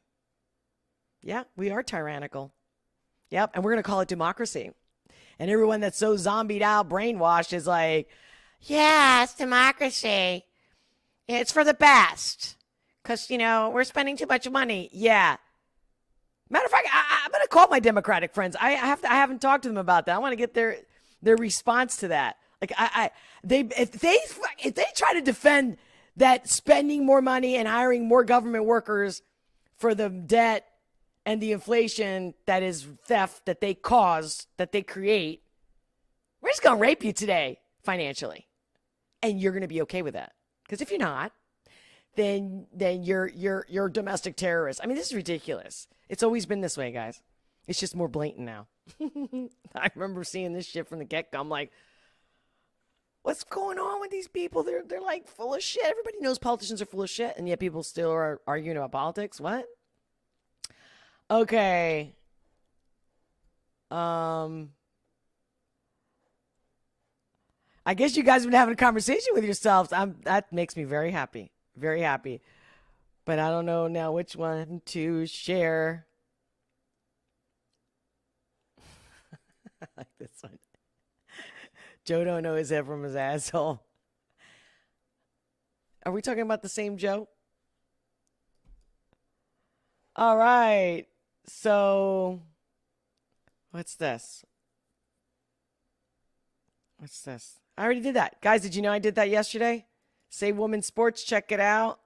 Yeah, we are tyrannical. Yep, and we're going to call it democracy. And everyone that's so zombied out, brainwashed is like, yeah, it's democracy. It's for the best. Because, we're spending too much money. Yeah. Matter of fact, I'm going to call my Democratic friends. I haven't talked to them about that. I want to get their response to that. Like if they try to defend that spending more money and hiring more government workers for the debt and the inflation that is theft that they cause, that they create, we're just going to rape you today financially. And you're going to be okay with that. Because if you're not, then you're a domestic terrorist. I mean, this is ridiculous. It's always been this way, guys. It's just more blatant now. I remember seeing this shit from the get-go. I'm like, what's going on with these people? They're like full of shit. Everybody knows politicians are full of shit, and yet people still are arguing about politics. What? Okay. I guess you guys have been having a conversation with yourselves. That makes me very happy. Very happy. But I don't know now which one to share. I like this one. Joe don't know his head from his asshole. Are we talking about the same Joe? All right. So, what's this? What's this? I already did that. Guys, did you know I did that yesterday? Save Women Sports. Check it out.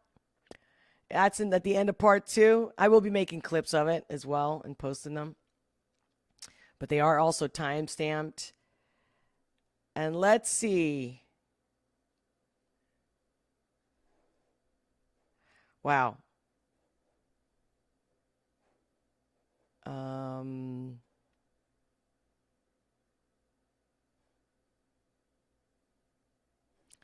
That's at the end of part 2. I will be making clips of it as well and posting them. But they are also time-stamped. And let's see. Wow.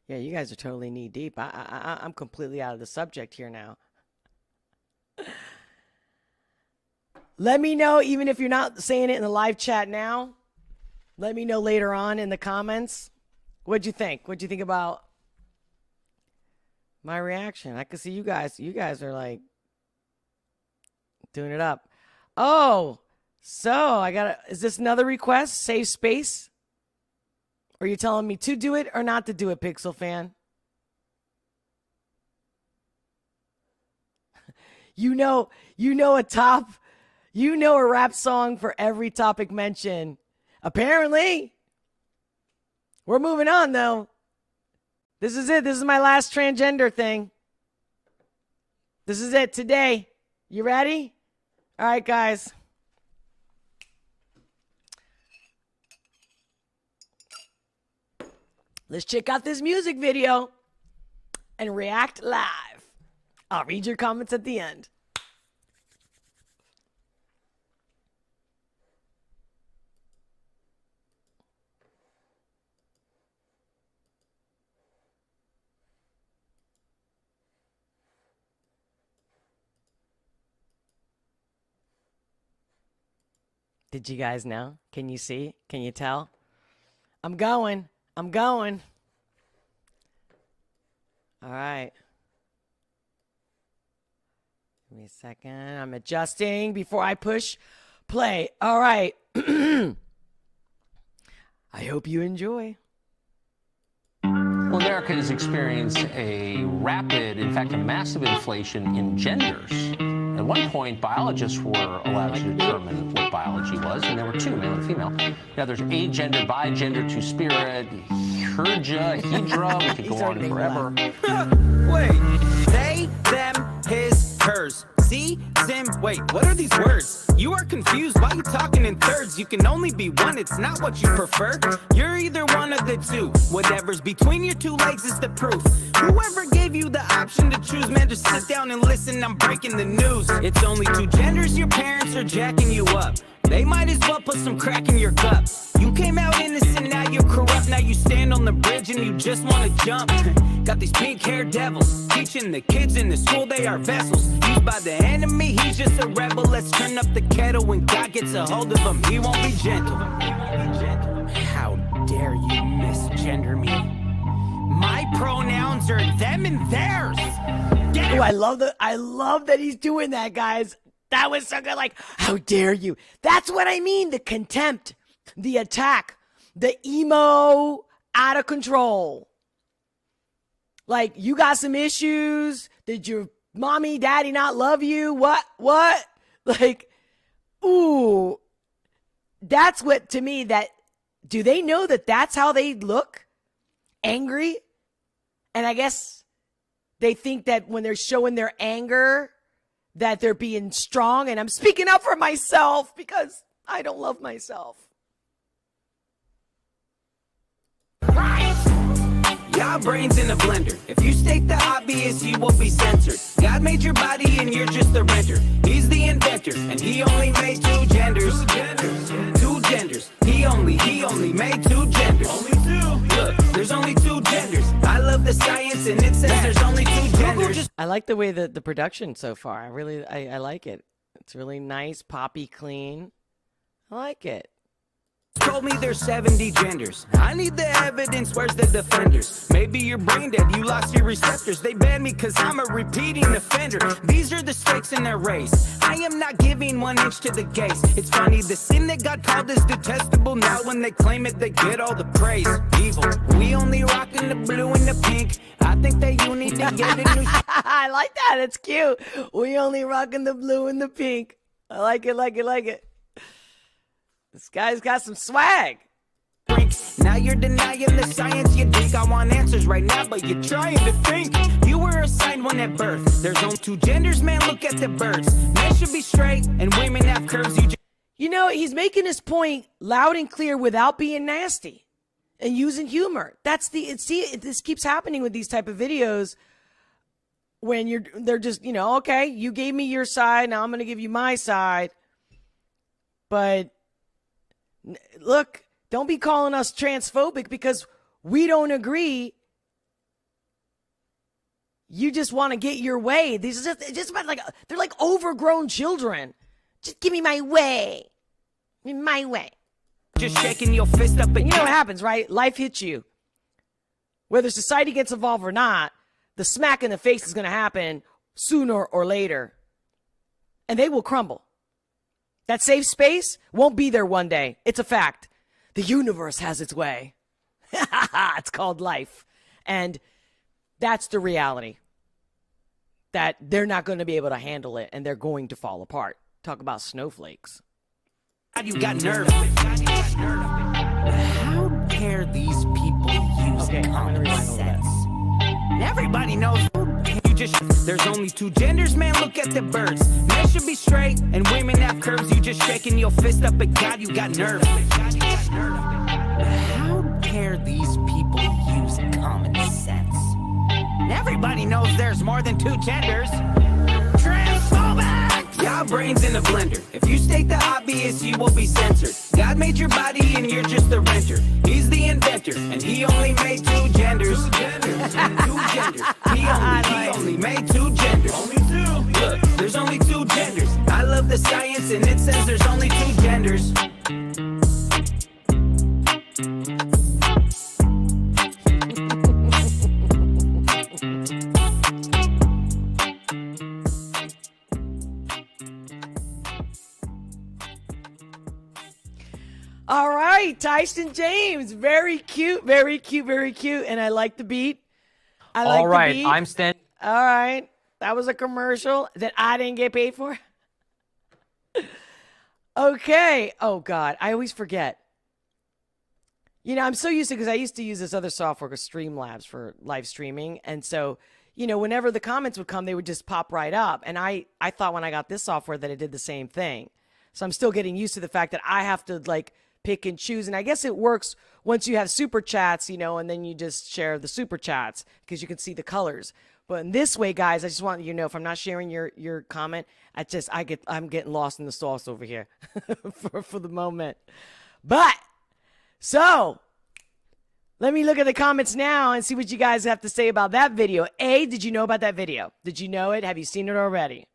Yeah, you guys are totally knee deep. I'm completely out of the subject here now. Let me know, even if you're not saying it in the live chat now. Let me know later on in the comments. What'd you think? What'd you think about my reaction? I can see you guys. You guys are like doing it up. Oh, so is this another request? Save space? Or are you telling me to do it or not to do it, Pixel fan? You know a rap song for every topic mentioned. Apparently. We're moving on, though. This is it. This is my last transgender thing. This is it today. You ready? All right, guys. Let's check out this music video and react live. I'll read your comments at the end. Did you guys know? Can you see? Can you tell? I'm going. All right. Give me a second. I'm adjusting before I push play. All right. I hope you enjoy. Well, America has experienced a rapid, in fact, a massive inflation in genders. At one point, biologists were allowed to determine what biology was, and there were 2, male and female. Now there's agender, bigender, two-spirit, herja, hydra. We could go on forever. Wait, they, them, his, hers. See, sim, Wait, what are these words? You are confused, why you talking in thirds? You can only be one, it's not what you prefer. You're either one of the two. Whatever's between your two legs is the proof. Whoever gave you the option to choose, man, just sit down and listen, I'm breaking the news. It's only two genders, your parents are jacking you up. They might as well put some crack in your cup. You came out innocent, now you're corrupt. Now you stand on the bridge and you just wanna jump. Got these pink-haired devils teaching the kids in the school they are vessels. Used by the enemy, he's just a rebel. Let's turn up the kettle. When God gets a hold of him, he won't be gentle. How dare you misgender me? My pronouns are them and theirs. Oh, I love that he's doing that, guys. That was so good. Like, how dare you? That's what I mean. The contempt, the attack, the emo out of control. Like, you got some issues. Did your mommy, daddy not love you? What? Like, ooh. That's what, to me, that, do they know that that's how they look? Angry? And I guess they think that when they're showing their anger, that they're being strong, and I'm speaking up for myself because I don't love myself. Y'all brains in a blender. If you state the obvious, you will be censored. God made your body and you're just the renter. He's the inventor, and he only made two genders. Two genders. He only made two genders. Only two. Look, there's only two genders. I love the science, and it says there's only two genders. I like the way that the production so far. I like it. It's really nice, poppy, clean. I like it. Told me there's 70 genders. I need the evidence, where's the defenders? Maybe you're brain dead, you lost your receptors. They banned me cause I'm a repeating offender. These are the stakes in their race. I am not giving 1 inch to the gaze. It's funny, the sin that God called is detestable. Now when they claim it, they get all the praise. Evil, we only rockin' the blue and the pink. I think that you need to get a new I like that, it's cute. We only rockin' the blue and the pink. I like it. This guy's got some swag. Now you're denying the science. You think I want answers right now, but you're trying to think. You were assigned one at birth. There's only two genders, man, look at the birds. Men should be straight and women have curves. You know, he's making his point loud and clear without being nasty and using humor. This keeps happening with these type of videos when they're just, okay, you gave me your side, now I'm going to give you my side. But look, don't be calling us transphobic because we don't agree. You just want to get your way. These are just about they're like overgrown children. Just give me my way. Give me my way. Just shaking your fist up and you know what happens, right? Life hits you. Whether society gets involved or not, the smack in the face is going to happen sooner or later. And they will crumble. That safe space won't be there one day. It's a fact. The universe has its way. It's called life. And that's the reality. That they're not going to be able to handle it and they're going to fall apart. Talk about snowflakes. You got nerve. How dare these people use common sense? Everybody knows. There's only two genders, man, look at the birds. Men should be straight and women have curves. You just shaking your fist up at God, you got nerve. How dare these people use common sense? Everybody knows there's more than two genders. Transphobic! Y'all brains in a blender. If you state the obvious, you will be censored. God made your body and you're just the renter. He's the inventor and he only made two genders. Two genders. He only made two genders. Only two. Look, there's only two genders. I love the science and it says there's only two genders. All right, Tyson James. Very cute, very cute, very cute. And I like the beat. All right, I'm standing. All right. That was a commercial that I didn't get paid for. Okay. Oh, God. I always forget. I'm so used to because I used to use this other software called Streamlabs for live streaming. And so whenever the comments would come, they would just pop right up. And I thought when I got this software that it did the same thing. So I'm still getting used to the fact that I have to like pick and choose. And I guess it works once you have super chats, and then you just share the super chats because you can see the colors. But in this way, guys, I just want you to know, if I'm not sharing your comment, I'm getting lost in the sauce over here for the moment. But so let me look at the comments now and see what you guys have to say about that video. A, did you know about that video? Did you know it? Have you seen it already?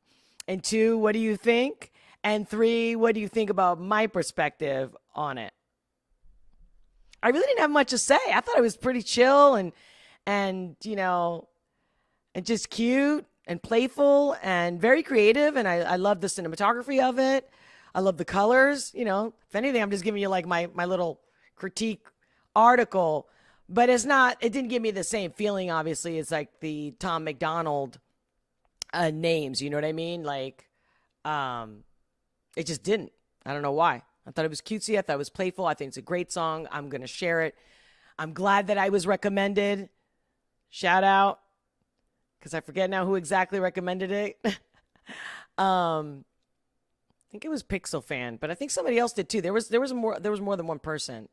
And 2, what do you think? And 3, what do you think about my perspective on it? I really didn't have much to say. I thought it was pretty chill and and just cute and playful and very creative. And I love the cinematography of it. I love the colors. If anything, I'm just giving you like my little critique article, but it didn't give me the same feeling, obviously, as like the Tom McDonald names. You know what I mean? Like, it just didn't. I don't know why. I thought it was cutesy. I thought it was playful. I think it's a great song. I'm going to share it. I'm glad that I was recommended. Shout out. Because I forget now who exactly recommended it. I think it was Pixel Fan, but I think somebody else did too. There was more than one person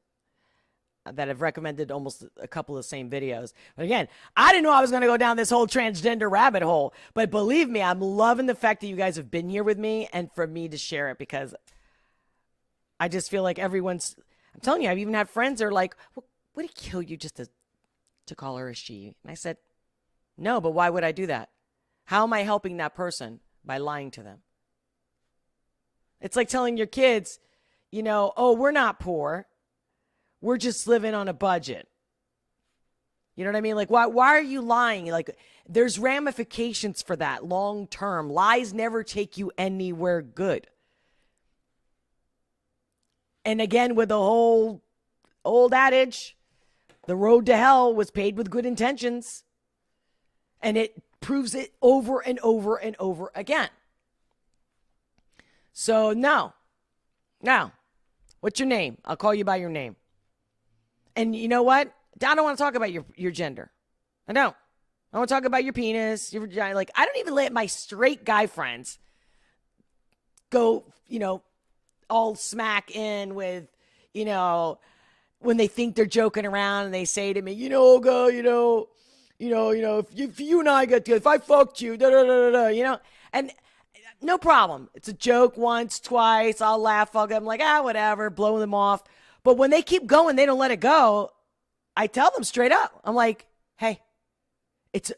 that have recommended almost a couple of the same videos. But again, I didn't know I was going to go down this whole transgender rabbit hole. But believe me, I'm loving the fact that you guys have been here with me and for me to share it, because I just feel like I'm telling you, I've even had friends that are like, well, would it kill you just to call her a she? And I said, no, but why would I do that? How am I helping that person? By lying to them. It's like telling your kids, oh, we're not poor. We're just living on a budget. You know what I mean? Like, why are you lying? Like, there's ramifications for that long term. Lies never take you anywhere good. And again, with the whole old adage, the road to hell was paved with good intentions. And it proves it over and over and over again. So, no. Now, what's your name? I'll call you by your name. And you know what? I don't want to talk about your gender. I don't. I want to talk about your penis, your vagina. Like, I don't even let my straight guy friends go, all smack in with, when they think they're joking around and they say to me, Olga, if you and I get together, if I fucked you, and no problem. It's a joke once, twice. I'll laugh. I'm like, whatever, blowing them off. But when they keep going, they don't let it go. I tell them straight up. I'm like, hey, it's.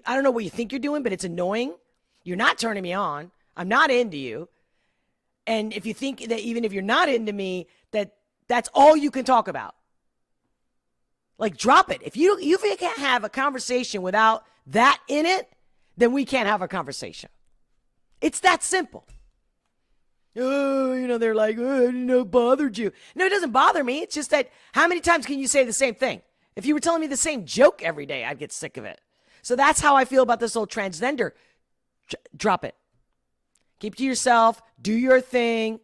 I don't know what you think you're doing, but it's annoying. You're not turning me on. I'm not into you. And if you think that even if you're not into me, that's all you can talk about. Like, drop it. If you can't have a conversation without that in it, then we can't have a conversation. It's that simple. Oh, they're like, oh, I didn't know it bothered you. No, it doesn't bother me. It's just that how many times can you say the same thing? If you were telling me the same joke every day, I'd get sick of it. So that's how I feel about this whole transgender. Drop it. Keep to yourself. Do your thing.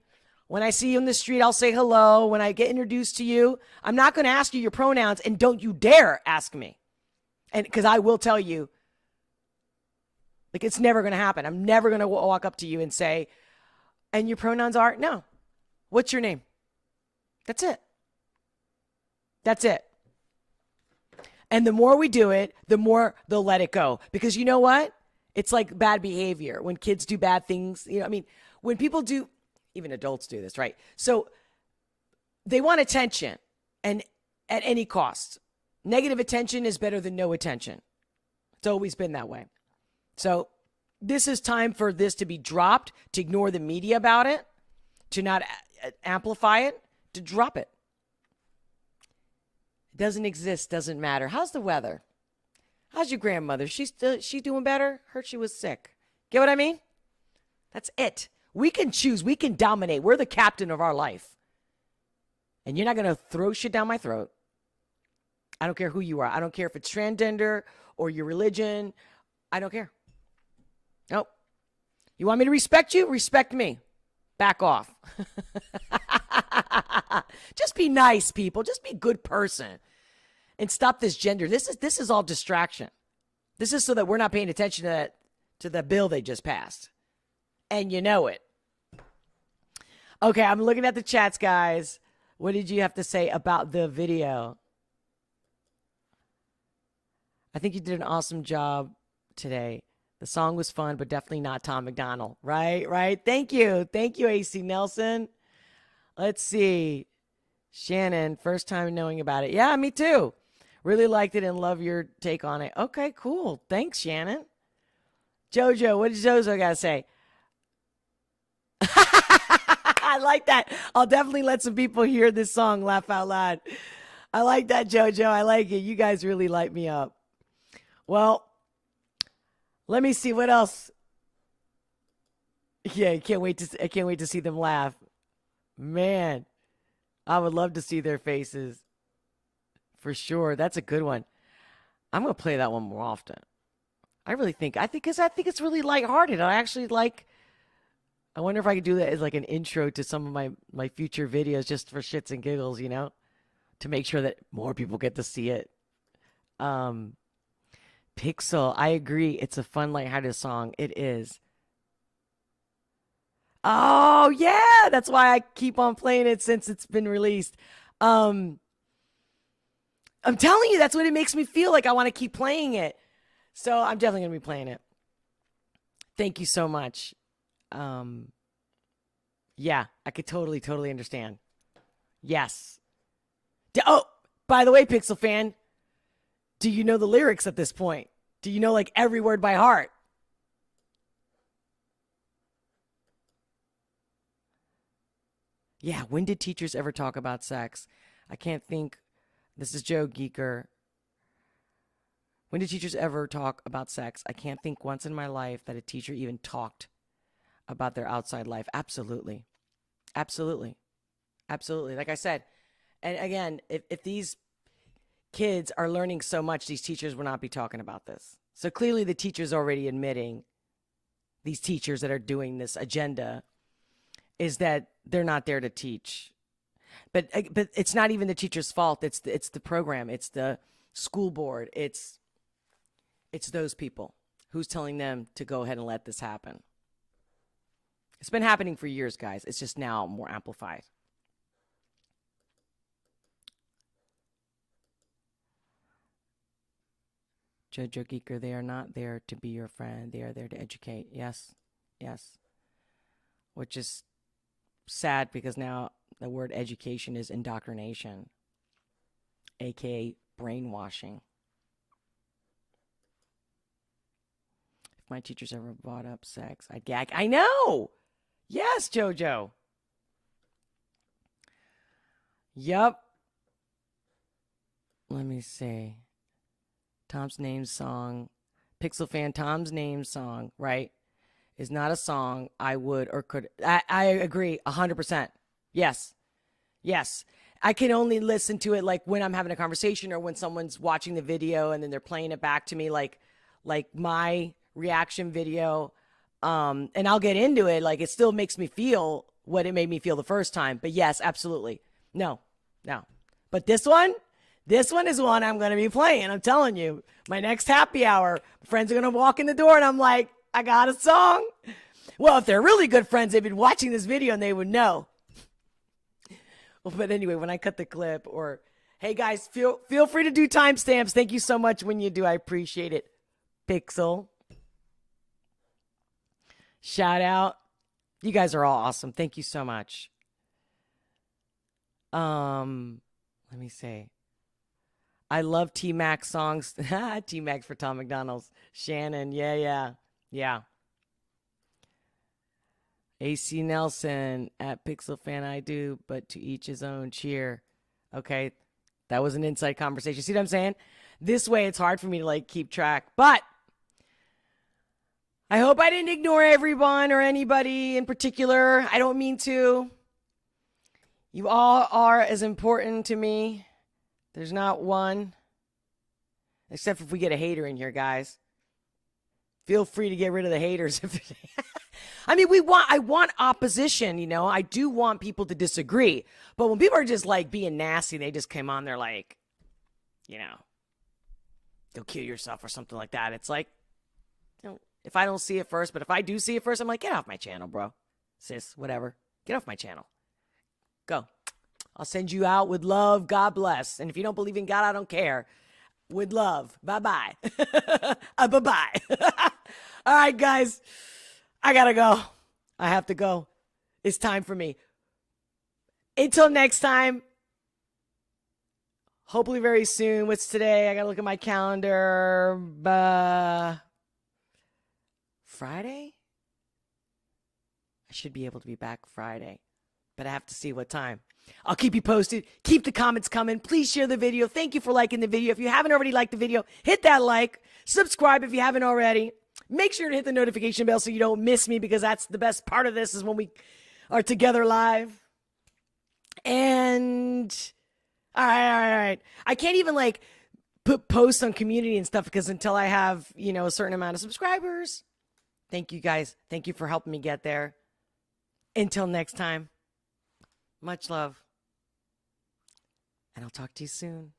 When I see you in the street, I'll say hello. When I get introduced to you, I'm not going to ask you your pronouns, and don't you dare ask me. And because I will tell you, like, it's never going to happen. I'm never going to walk up to you and say, and your pronouns are? No. What's your name? That's it. That's it. And the more we do it, the more they'll let it go. Because you know what? It's like bad behavior. When kids do bad things, when people do, even adults do this, right? So they want attention, and at any cost. Negative attention is better than no attention. It's always been that way. So this is time for this to be dropped, to ignore the media about it, to not amplify it, to drop it. It doesn't exist, doesn't matter. How's the weather? How's your grandmother? She doing better? Heard she was sick. Get what I mean? That's it. We can choose. We can dominate. We're the captain of our life. And you're not going to throw shit down my throat. I don't care who you are. I don't care if it's transgender or your religion. I don't care. Nope. You want me to respect you? Respect me. Back off. Just be nice, people. Just be a good person. And stop this gender. This is all distraction. This is so that we're not paying attention to the bill they just passed. And you know it. Okay, I'm looking at the chats, guys. What did you have to say about the video? I think you did an awesome job today. The song was fun, but definitely not Tom McDonald. Right. Thank you. Thank you, AC Nelson. Let's see. Shannon, first time knowing about it. Yeah, me too. Really liked it and love your take on it. Okay, cool. Thanks, Shannon. Jojo, what did Jojo got to say? I like that. I'll definitely let some people hear this song, laugh out loud. I like that, Jojo. I like it. You guys really light me up. Well, let me see what else. Yeah, I can't wait to see them laugh. Man, I would love to see their faces. For sure. That's a good one. I'm going to play that one more often. I think it's really lighthearted. I wonder if I could do that as like an intro to some of my future videos just for shits and giggles, you know, to make sure that more people get to see it. Pixel, I agree. It's a fun, lighthearted song. It is. Oh, yeah. That's why I keep on playing it since it's been released. I'm telling you, that's what it makes me feel like. I want to keep playing it. So I'm definitely going to be playing it. Thank you so much. Yeah, I could totally understand. Yes. Oh, by the way, Pixel fan, do you know the lyrics at this point? Do you know like every word by heart? Yeah, when did teachers ever talk about sex? I can't think. This is Joe Geeker. When did teachers ever talk about sex? I can't think once in my life that a teacher even talked about their outside life. Absolutely. Like I said, and again, if these kids are learning so much, these teachers will not be talking about this. So clearly the teacher's already admitting, these teachers that are doing this agenda, is that they're not there to teach. But it's not even the teacher's fault. It's the program. It's the school board. It's those people who's telling them to go ahead and let this happen. It's been happening for years, guys. It's just now more amplified. Jojo Geeker, they are not there to be your friend. They are there to educate. Yes. Which is sad because now the word education is indoctrination, aka brainwashing. If my teachers ever brought up sex, I'd gag. I know! Yes, Jojo. Yup. Let me see. Tom's Name song. Pixel fan, Tom's Name song, right, is not a song I would or could. I agree 100%. Yes. I can only listen to it like when I'm having a conversation or when someone's watching the video and then they're playing it back to me like my reaction video. And I'll get into it. Like it still makes me feel what it made me feel the first time. But yes, absolutely. No. But this one is one I'm going to be playing. I'm telling you, my next happy hour, friends are going to walk in the door and I'm like, I got a song. Well, if they're really good friends, they've been watching this video and they would know. But anyway, when I cut the clip or, hey guys, feel free to do timestamps. Thank you so much when you do. I appreciate it. Pixel. Shout out. You guys are all awesome. Thank you so much. Let me see. I love T-Mac songs. T-Mac for Tom McDonald's. Shannon. Yeah. AC Nelson at Pixel Fan, I do, but to each his own. Cheer. Okay. That was an inside conversation. See what I'm saying? This way it's hard for me to like keep track, but I hope I didn't ignore everyone or anybody in particular. I don't mean to. You all are as important to me. There's not one. Except if we get a hater in here, guys. Feel free to get rid of the haters. I mean, I want opposition, you know. I do want people to disagree. But when people are just like being nasty, they just come on, they're like, you know, go kill yourself or something like that. It's like, you know, if I don't see it first, but if I do see it first, I'm like, get off my channel, bro. Sis, whatever. Get off my channel. Go. I'll send you out with love. God bless. And if you don't believe in God, I don't care. With love. Bye-bye. Bye-bye. All right, guys. I gotta go. I have to go. It's time for me. Until next time. Hopefully very soon. What's today? I gotta look at my calendar. Friday? I should be able to be back Friday, but I have to see what time. I'll keep you posted. Keep the comments coming. Please share the video. Thank you for liking the video. If you haven't already liked the video, hit that like. Subscribe if you haven't already. Make sure to hit the notification bell so you don't miss me, because that's the best part of this, is when we are together live. And all right. I can't even like put posts on community and stuff, because until I have, you know, a certain amount of subscribers. Thank you guys. Thank you for helping me get there. Until next time, much love. And I'll talk to you soon.